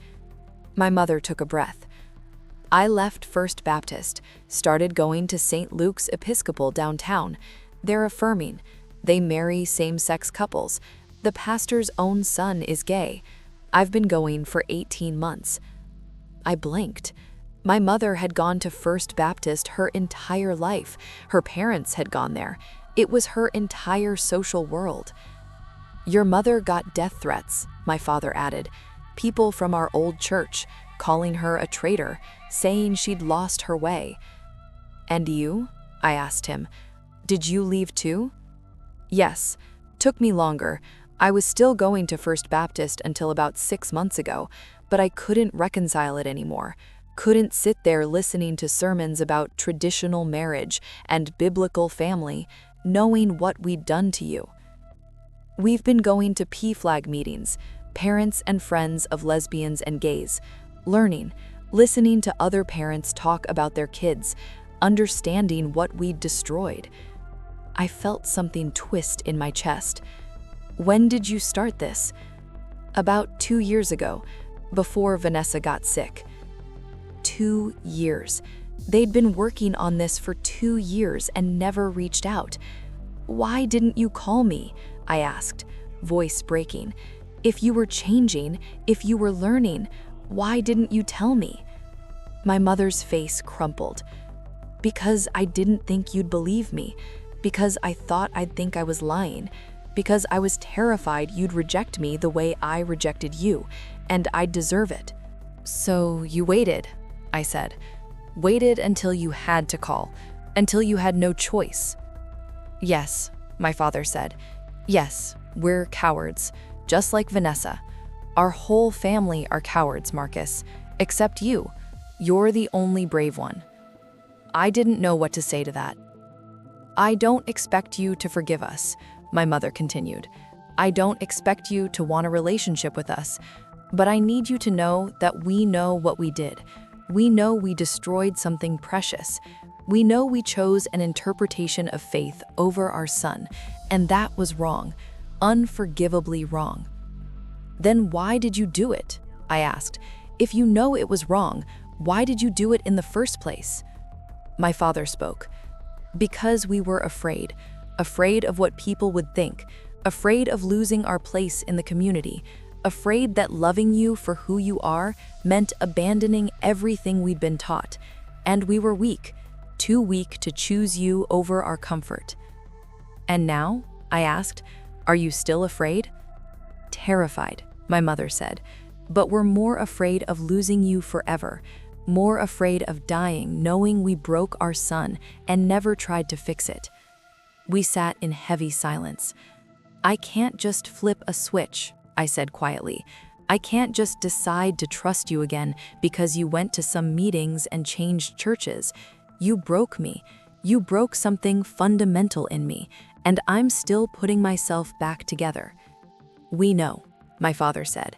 My mother took a breath. "I left First Baptist, started going to St. Luke's Episcopal downtown. They're affirming. They marry same-sex couples. The pastor's own son is gay. I've been going for 18 months. I blinked. My mother had gone to First Baptist her entire life. Her parents had gone there. It was her entire social world. "Your mother got death threats," my father added. "People from our old church, calling her a traitor, saying she'd lost her way." "And you?" I asked him. "Did you leave too?" "Yes. Took me longer. I was still going to First Baptist until about 6 months ago, but I couldn't reconcile it anymore. Couldn't sit there listening to sermons about traditional marriage and biblical family, knowing what we'd done to you. We've been going to PFLAG meetings, parents and friends of lesbians and gays, learning, listening to other parents talk about their kids, understanding what we'd destroyed." I felt something twist in my chest. "When did you start this?" "About 2 years ago, before Vanessa got sick." 2 years. They'd been working on this for 2 years and never reached out. "Why didn't you call me?" I asked, voice breaking. "If you were changing, if you were learning, why didn't you tell me?" My mother's face crumpled. "Because I didn't think you'd believe me. Because I thought I'd think I was lying. Because I was terrified you'd reject me the way I rejected you, and I'd deserve it." "So you waited," I said. "Waited until you had to call, until you had no choice." "Yes," my father said. "Yes, we're cowards, just like Vanessa. Our whole family are cowards, Marcus, except you. You're the only brave one." I didn't know what to say to that. "I don't expect you to forgive us," my mother continued. "I don't expect you to want a relationship with us, but I need you to know that we know what we did. We know we destroyed something precious. We know we chose an interpretation of faith over our son, and that was wrong, unforgivably wrong." "Then why did you do it?" I asked. "If you know it was wrong, why did you do it in the first place?" My father spoke. "Because we were afraid of what people would think, afraid of losing our place in the community, afraid that loving you for who you are meant abandoning everything we'd been taught. And we were weak, too weak to choose you over our comfort. And now, I asked, are you still afraid? Terrified, my mother said, but we're more afraid of losing you forever, more afraid of dying knowing we broke our son and never tried to fix it. We sat in heavy silence. I can't just flip a switch, I said quietly. I can't just decide to trust you again because you went to some meetings and changed churches. You broke me. You broke something fundamental in me, and I'm still putting myself back together. We know, my father said.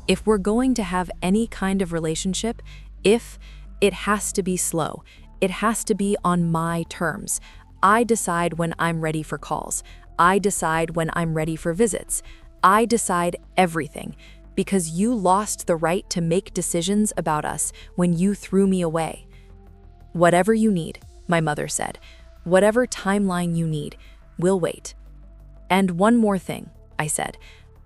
If we're going to have any kind of relationship, it has to be slow. It has to be on my terms. I decide when I'm ready for calls. I decide when I'm ready for visits. I decide everything, because you lost the right to make decisions about us when you threw me away. Whatever you need, my mother said. Whatever timeline you need, we'll wait. And one more thing, I said.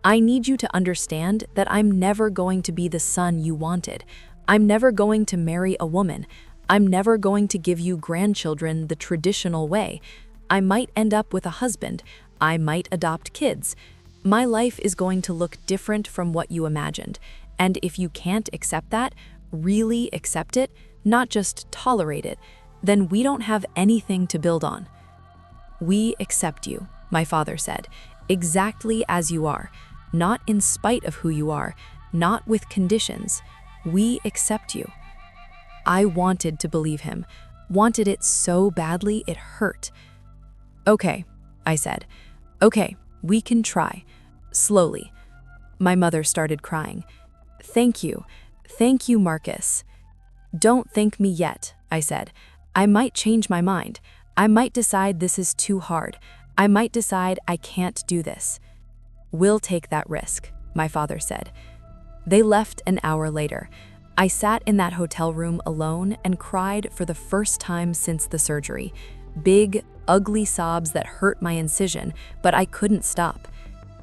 I need you to understand that I'm never going to be the son you wanted. I'm never going to marry a woman. I'm never going to give you grandchildren the traditional way. I might end up with a husband. I might adopt kids. My life is going to look different from what you imagined. And if you can't accept that, really accept it, not just tolerate it, then we don't have anything to build on. We accept you, my father said, exactly as you are, not in spite of who you are, not with conditions. We accept you. I wanted to believe him, wanted it so badly it hurt. Okay, I said. Okay, we can try. Slowly. My mother started crying. Thank you, Marcus. Don't thank me yet, I said. I might change my mind. I might decide this is too hard. I might decide I can't do this. We'll take that risk, my father said. They left an hour later. I sat in that hotel room alone and cried for the first time since the surgery. Big, ugly sobs that hurt my incision, but I couldn't stop.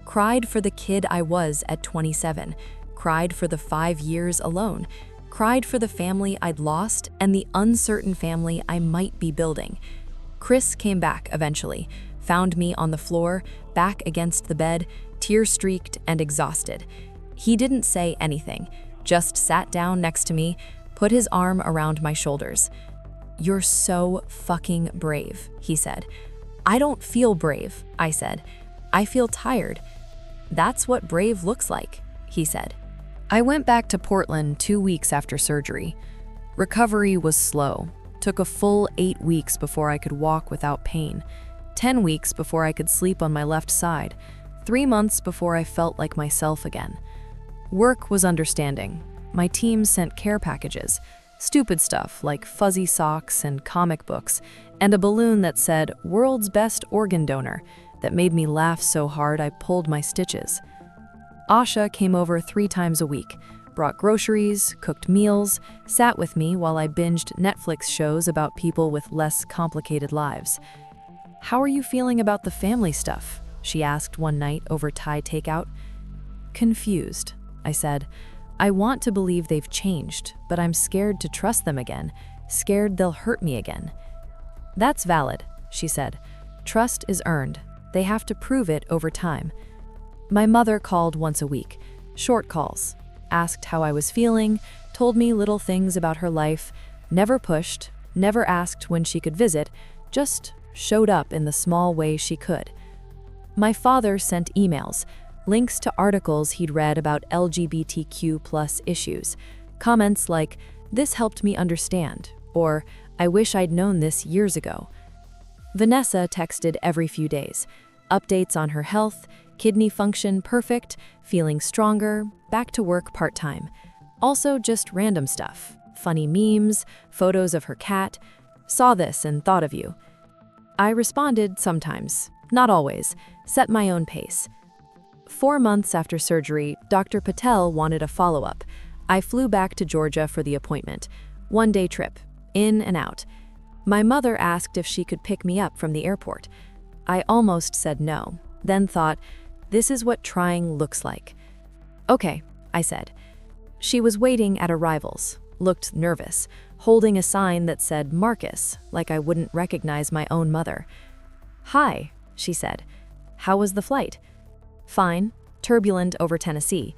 Cried for the kid I was at 27. Cried for the 5 years alone. Cried for the family I'd lost and the uncertain family I might be building. Chris came back eventually, found me on the floor, back against the bed, tear-streaked and exhausted. He didn't say anything, just sat down next to me, put his arm around my shoulders. You're so fucking brave, he said. I don't feel brave, I said. I feel tired. That's what brave looks like, he said. I went back to Portland 2 weeks after surgery. Recovery was slow. Took a full 8 weeks before I could walk without pain. 10 weeks before I could sleep on my left side. 3 months before I felt like myself again. Work was understanding. My team sent care packages, stupid stuff like fuzzy socks and comic books, and a balloon that said, "World's best organ donor," that made me laugh so hard I pulled my stitches. Asha came over 3 times a week, brought groceries, cooked meals, sat with me while I binged Netflix shows about people with less complicated lives. "How are you feeling about the family stuff?" she asked one night over Thai takeout. "Confused," I said. "I want to believe they've changed, but I'm scared to trust them again, scared they'll hurt me again." "That's valid," she said. "Trust is earned. They have to prove it over time." My mother called once a week, short calls, asked how I was feeling, told me little things about her life, never pushed, never asked when she could visit, just showed up in the small way she could. My father sent emails, links to articles he'd read about LGBTQ+ issues, comments like, "This helped me understand," or "I wish I'd known this years ago." Vanessa texted every few days, updates on her health, kidney function perfect, feeling stronger, back to work part-time. Also just random stuff, funny memes, photos of her cat. "Saw this and thought of you." I responded sometimes, not always, set my own pace. 4 months after surgery, Dr. Patel wanted a follow-up. I flew back to Georgia for the appointment. 1-day trip, in and out. My mother asked if she could pick me up from the airport. I almost said no. then thought, this is what trying looks like. Okay, I said. She was waiting at arrivals, looked nervous, holding a sign that said Marcus, like I wouldn't recognize my own mother. Hi, she said. How was the flight? Fine, turbulent over Tennessee.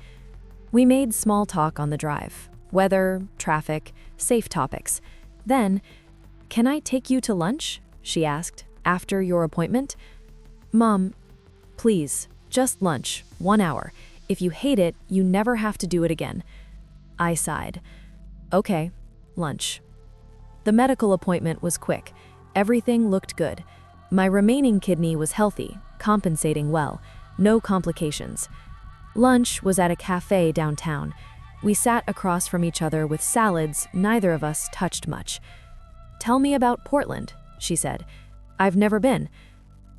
We made small talk on the drive. Weather, traffic, safe topics. Then, can I take you to lunch? She asked, after your appointment. Mom, please, just lunch, 1 hour. If you hate it, you never have to do it again. I sighed. Okay, lunch. The medical appointment was quick. Everything looked good. My remaining kidney was healthy, compensating well. No complications. Lunch was at a cafe downtown. We sat across from each other with salads neither of us touched much. Tell me about Portland, she said. I've never been.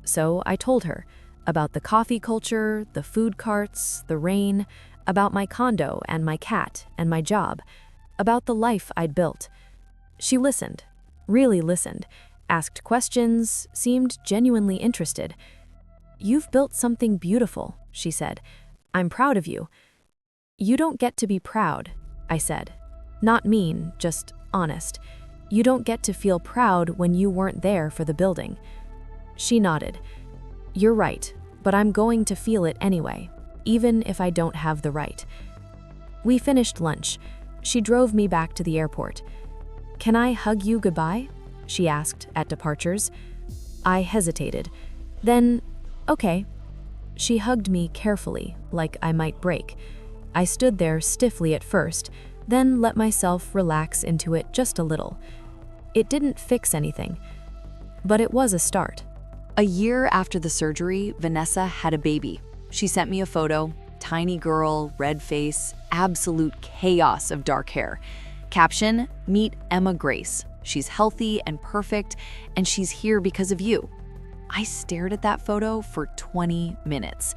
So I told her about the coffee culture, the food carts, the rain, about my condo and my cat and my job, about the life I'd built. She listened, really listened, asked questions, seemed genuinely interested. You've built something beautiful, she said. I'm proud of you. You don't get to be proud, I said. Not mean, just honest. You don't get to feel proud when you weren't there for the building. She nodded. You're right, but I'm going to feel it anyway, even if I don't have the right. We finished lunch. She drove me back to the airport. Can I hug you goodbye? She asked at departures. I hesitated. Then, okay. She hugged me carefully, like I might break. I stood there stiffly at first, then let myself relax into it just a little. It didn't fix anything, but it was a start. A year after the surgery, Vanessa had a baby. She sent me a photo, tiny girl, red face, absolute chaos of dark hair. Caption, meet Emma Grace. She's healthy and perfect, and she's here because of you. I stared at that photo for 20 minutes.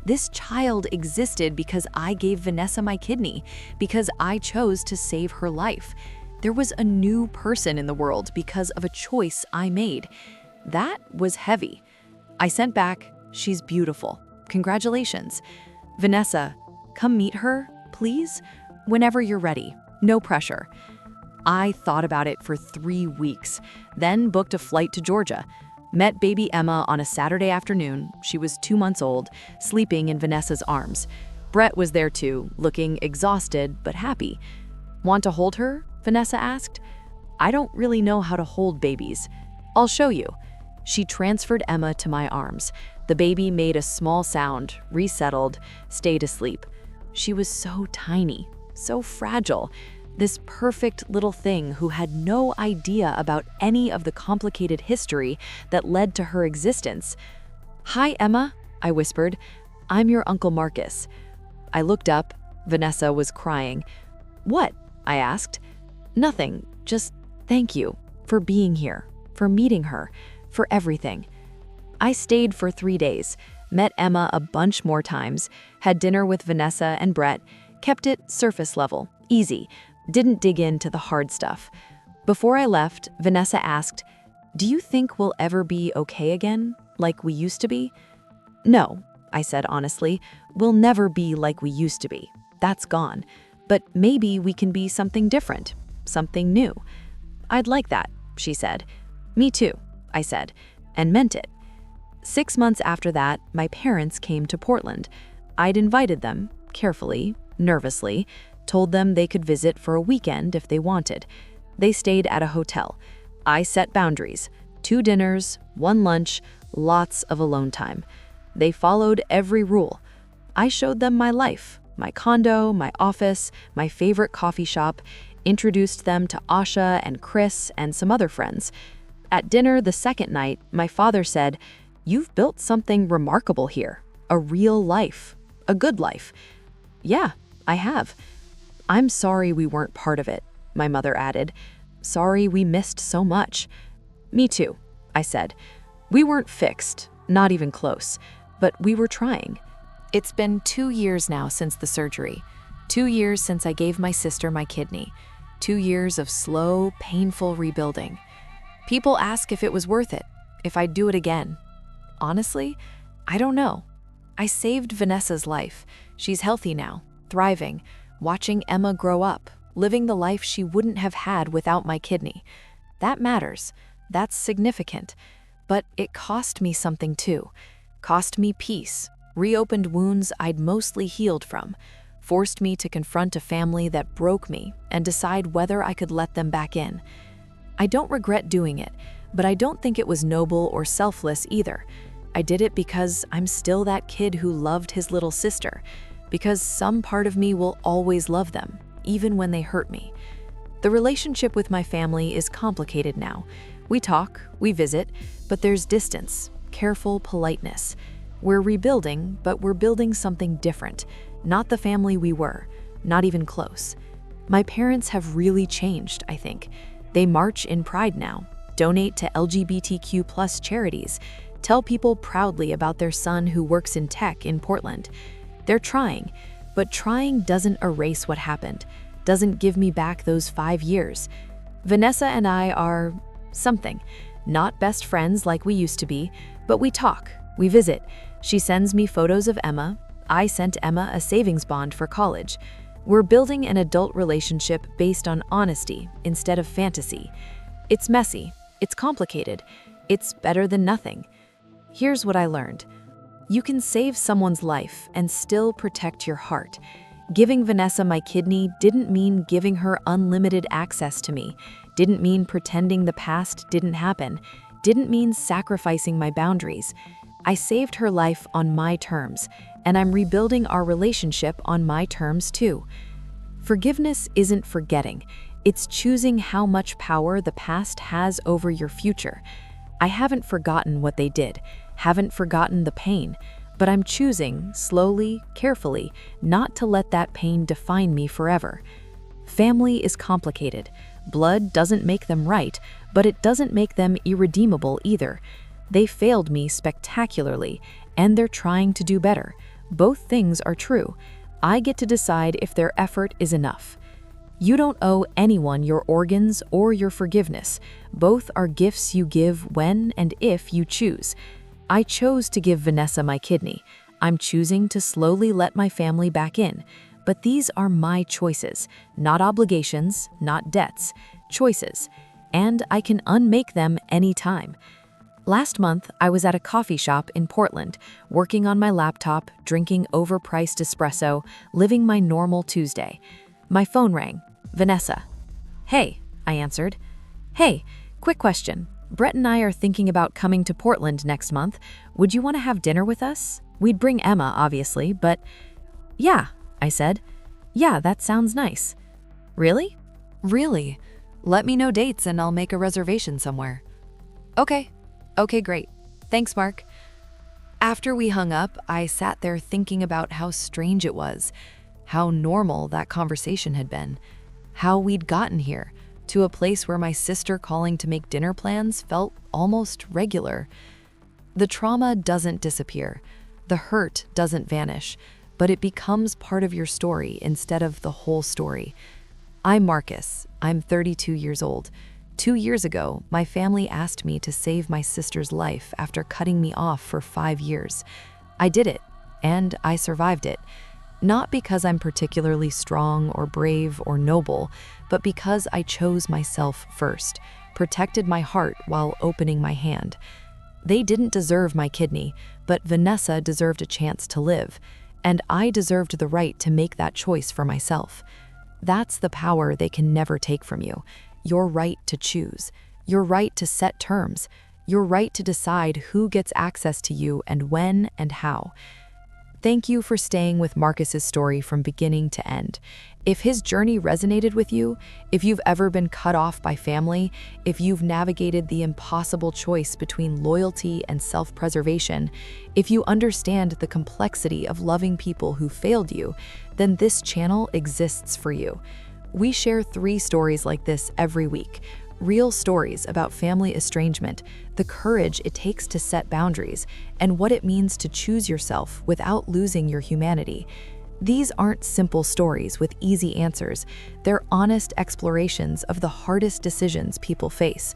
This child existed because I gave Vanessa my kidney, because I chose to save her life. There was a new person in the world because of a choice I made. That was heavy. I sent back, she's beautiful. Congratulations. Vanessa, come meet her, please, whenever you're ready. No pressure. I thought about it for 3 weeks, then booked a flight to Georgia. Met baby Emma on a Saturday afternoon. She was 2 months old, sleeping in Vanessa's arms. Brett was there too, looking exhausted but happy. Want to hold her? Vanessa asked. I don't really know how to hold babies. I'll show you. She transferred Emma to my arms. The baby made a small sound, resettled, stayed asleep. She was so tiny, so fragile. This perfect little thing who had no idea about any of the complicated history that led to her existence. Hi, Emma, I whispered. I'm your Uncle Marcus. I looked up. Vanessa was crying. What? I asked. Nothing, just thank you for being here, for meeting her, for everything. I stayed for 3 days, met Emma a bunch more times, had dinner with Vanessa and Brett, kept it surface level, easy, didn't dig into the hard stuff. Before I left, Vanessa asked, do you think we'll ever be okay again, like we used to be? No, I said honestly, we'll never be like we used to be. That's gone. But maybe we can be something different, something new. I'd like that, she said. Me too, I said, and meant it. 6 months after that, my parents came to Portland. I'd invited them, carefully, nervously, told them they could visit for a weekend if they wanted. They stayed at a hotel. I set boundaries. 2 dinners, 1 lunch, lots of alone time. They followed every rule. I showed them my life, my condo, my office, my favorite coffee shop, introduced them to Asha and Chris and some other friends. At dinner the second night, my father said, "You've built something remarkable here, a real life, a good life." Yeah, I have. I'm sorry we weren't part of it, my mother added. Sorry we missed so much. Me too, I said. We weren't fixed, not even close, but we were trying. It's been 2 years now since the surgery. 2 years since I gave my sister my kidney. 2 years of slow, painful rebuilding. People ask if it was worth it, if I'd do it again. Honestly, I don't know. I saved Vanessa's life. She's healthy now, thriving, watching Emma grow up, living the life she wouldn't have had without my kidney. That matters. That's significant. But it cost me something too. Cost me peace, reopened wounds I'd mostly healed from, forced me to confront a family that broke me and decide whether I could let them back in. I don't regret doing it, but I don't think it was noble or selfless either. I did it because I'm still that kid who loved his little sister, because some part of me will always love them, even when they hurt me. The relationship with my family is complicated now. We talk, we visit, but there's distance, careful politeness. We're rebuilding, but we're building something different. Not the family we were, not even close. My parents have really changed, I think. They march in pride now, donate to LGBTQ+ charities, tell people proudly about their son who works in tech in Portland. They're trying, but trying doesn't erase what happened, doesn't give me back those 5 years. Vanessa and I are something. Not best friends like we used to be, but we talk, we visit. She sends me photos of Emma. I sent Emma a savings bond for college. We're building an adult relationship based on honesty instead of fantasy. It's messy, it's complicated, it's better than nothing. Here's what I learned. You can save someone's life and still protect your heart. Giving Vanessa my kidney didn't mean giving her unlimited access to me, didn't mean pretending the past didn't happen, didn't mean sacrificing my boundaries. I saved her life on my terms, and I'm rebuilding our relationship on my terms too. Forgiveness isn't forgetting, it's choosing how much power the past has over your future. I haven't forgotten what they did, haven't forgotten the pain, but I'm choosing, slowly, carefully, not to let that pain define me forever. Family is complicated. Blood doesn't make them right, but it doesn't make them irredeemable either. They failed me spectacularly, and they're trying to do better. Both things are true. I get to decide if their effort is enough. You don't owe anyone your organs or your forgiveness. Both are gifts you give when and if you choose. I chose to give Vanessa my kidney. I'm choosing to slowly let my family back in. But these are my choices, not obligations, not debts, choices. And I can unmake them anytime. Last month, I was at a coffee shop in Portland, working on my laptop, drinking overpriced espresso, living my normal Tuesday. My phone rang. Vanessa. Hey, I answered. Hey, quick question. Brett and I are thinking about coming to Portland next month. Would you want to have dinner with us? We'd bring Emma, obviously, but... Yeah, I said. Yeah, that sounds nice. Really? Really. Let me know dates and I'll make a reservation somewhere. Okay, great. Thanks, Mark. After we hung up, I sat there thinking about how strange it was, how normal that conversation had been, how we'd gotten here, to a place where my sister calling to make dinner plans felt almost regular. The trauma doesn't disappear. The hurt doesn't vanish, but it becomes part of your story instead of the whole story. I'm Marcus. I'm 32 years old. 2 years ago, my family asked me to save my sister's life after cutting me off for 5 years. I did it, and I survived it. Not because I'm particularly strong or brave or noble, but because I chose myself first, protected my heart while opening my hand. They didn't deserve my kidney, but Vanessa deserved a chance to live, and I deserved the right to make that choice for myself. That's the power they can never take from you. Your right to choose, your right to set terms, your right to decide who gets access to you and when and how. Thank you for staying with Marcus's story from beginning to end. If his journey resonated with you, if you've ever been cut off by family, if you've navigated the impossible choice between loyalty and self-preservation, if you understand the complexity of loving people who failed you, then this channel exists for you. We share 3 stories like this every week. Real stories about family estrangement, the courage it takes to set boundaries, and what it means to choose yourself without losing your humanity. These aren't simple stories with easy answers. They're honest explorations of the hardest decisions people face.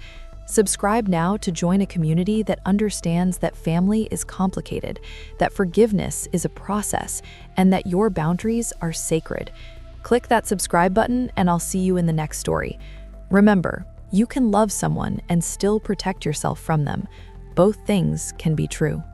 Subscribe now to join a community that understands that family is complicated, that forgiveness is a process, and that your boundaries are sacred. Click that subscribe button and I'll see you in the next story. Remember, you can love someone and still protect yourself from them. Both things can be true.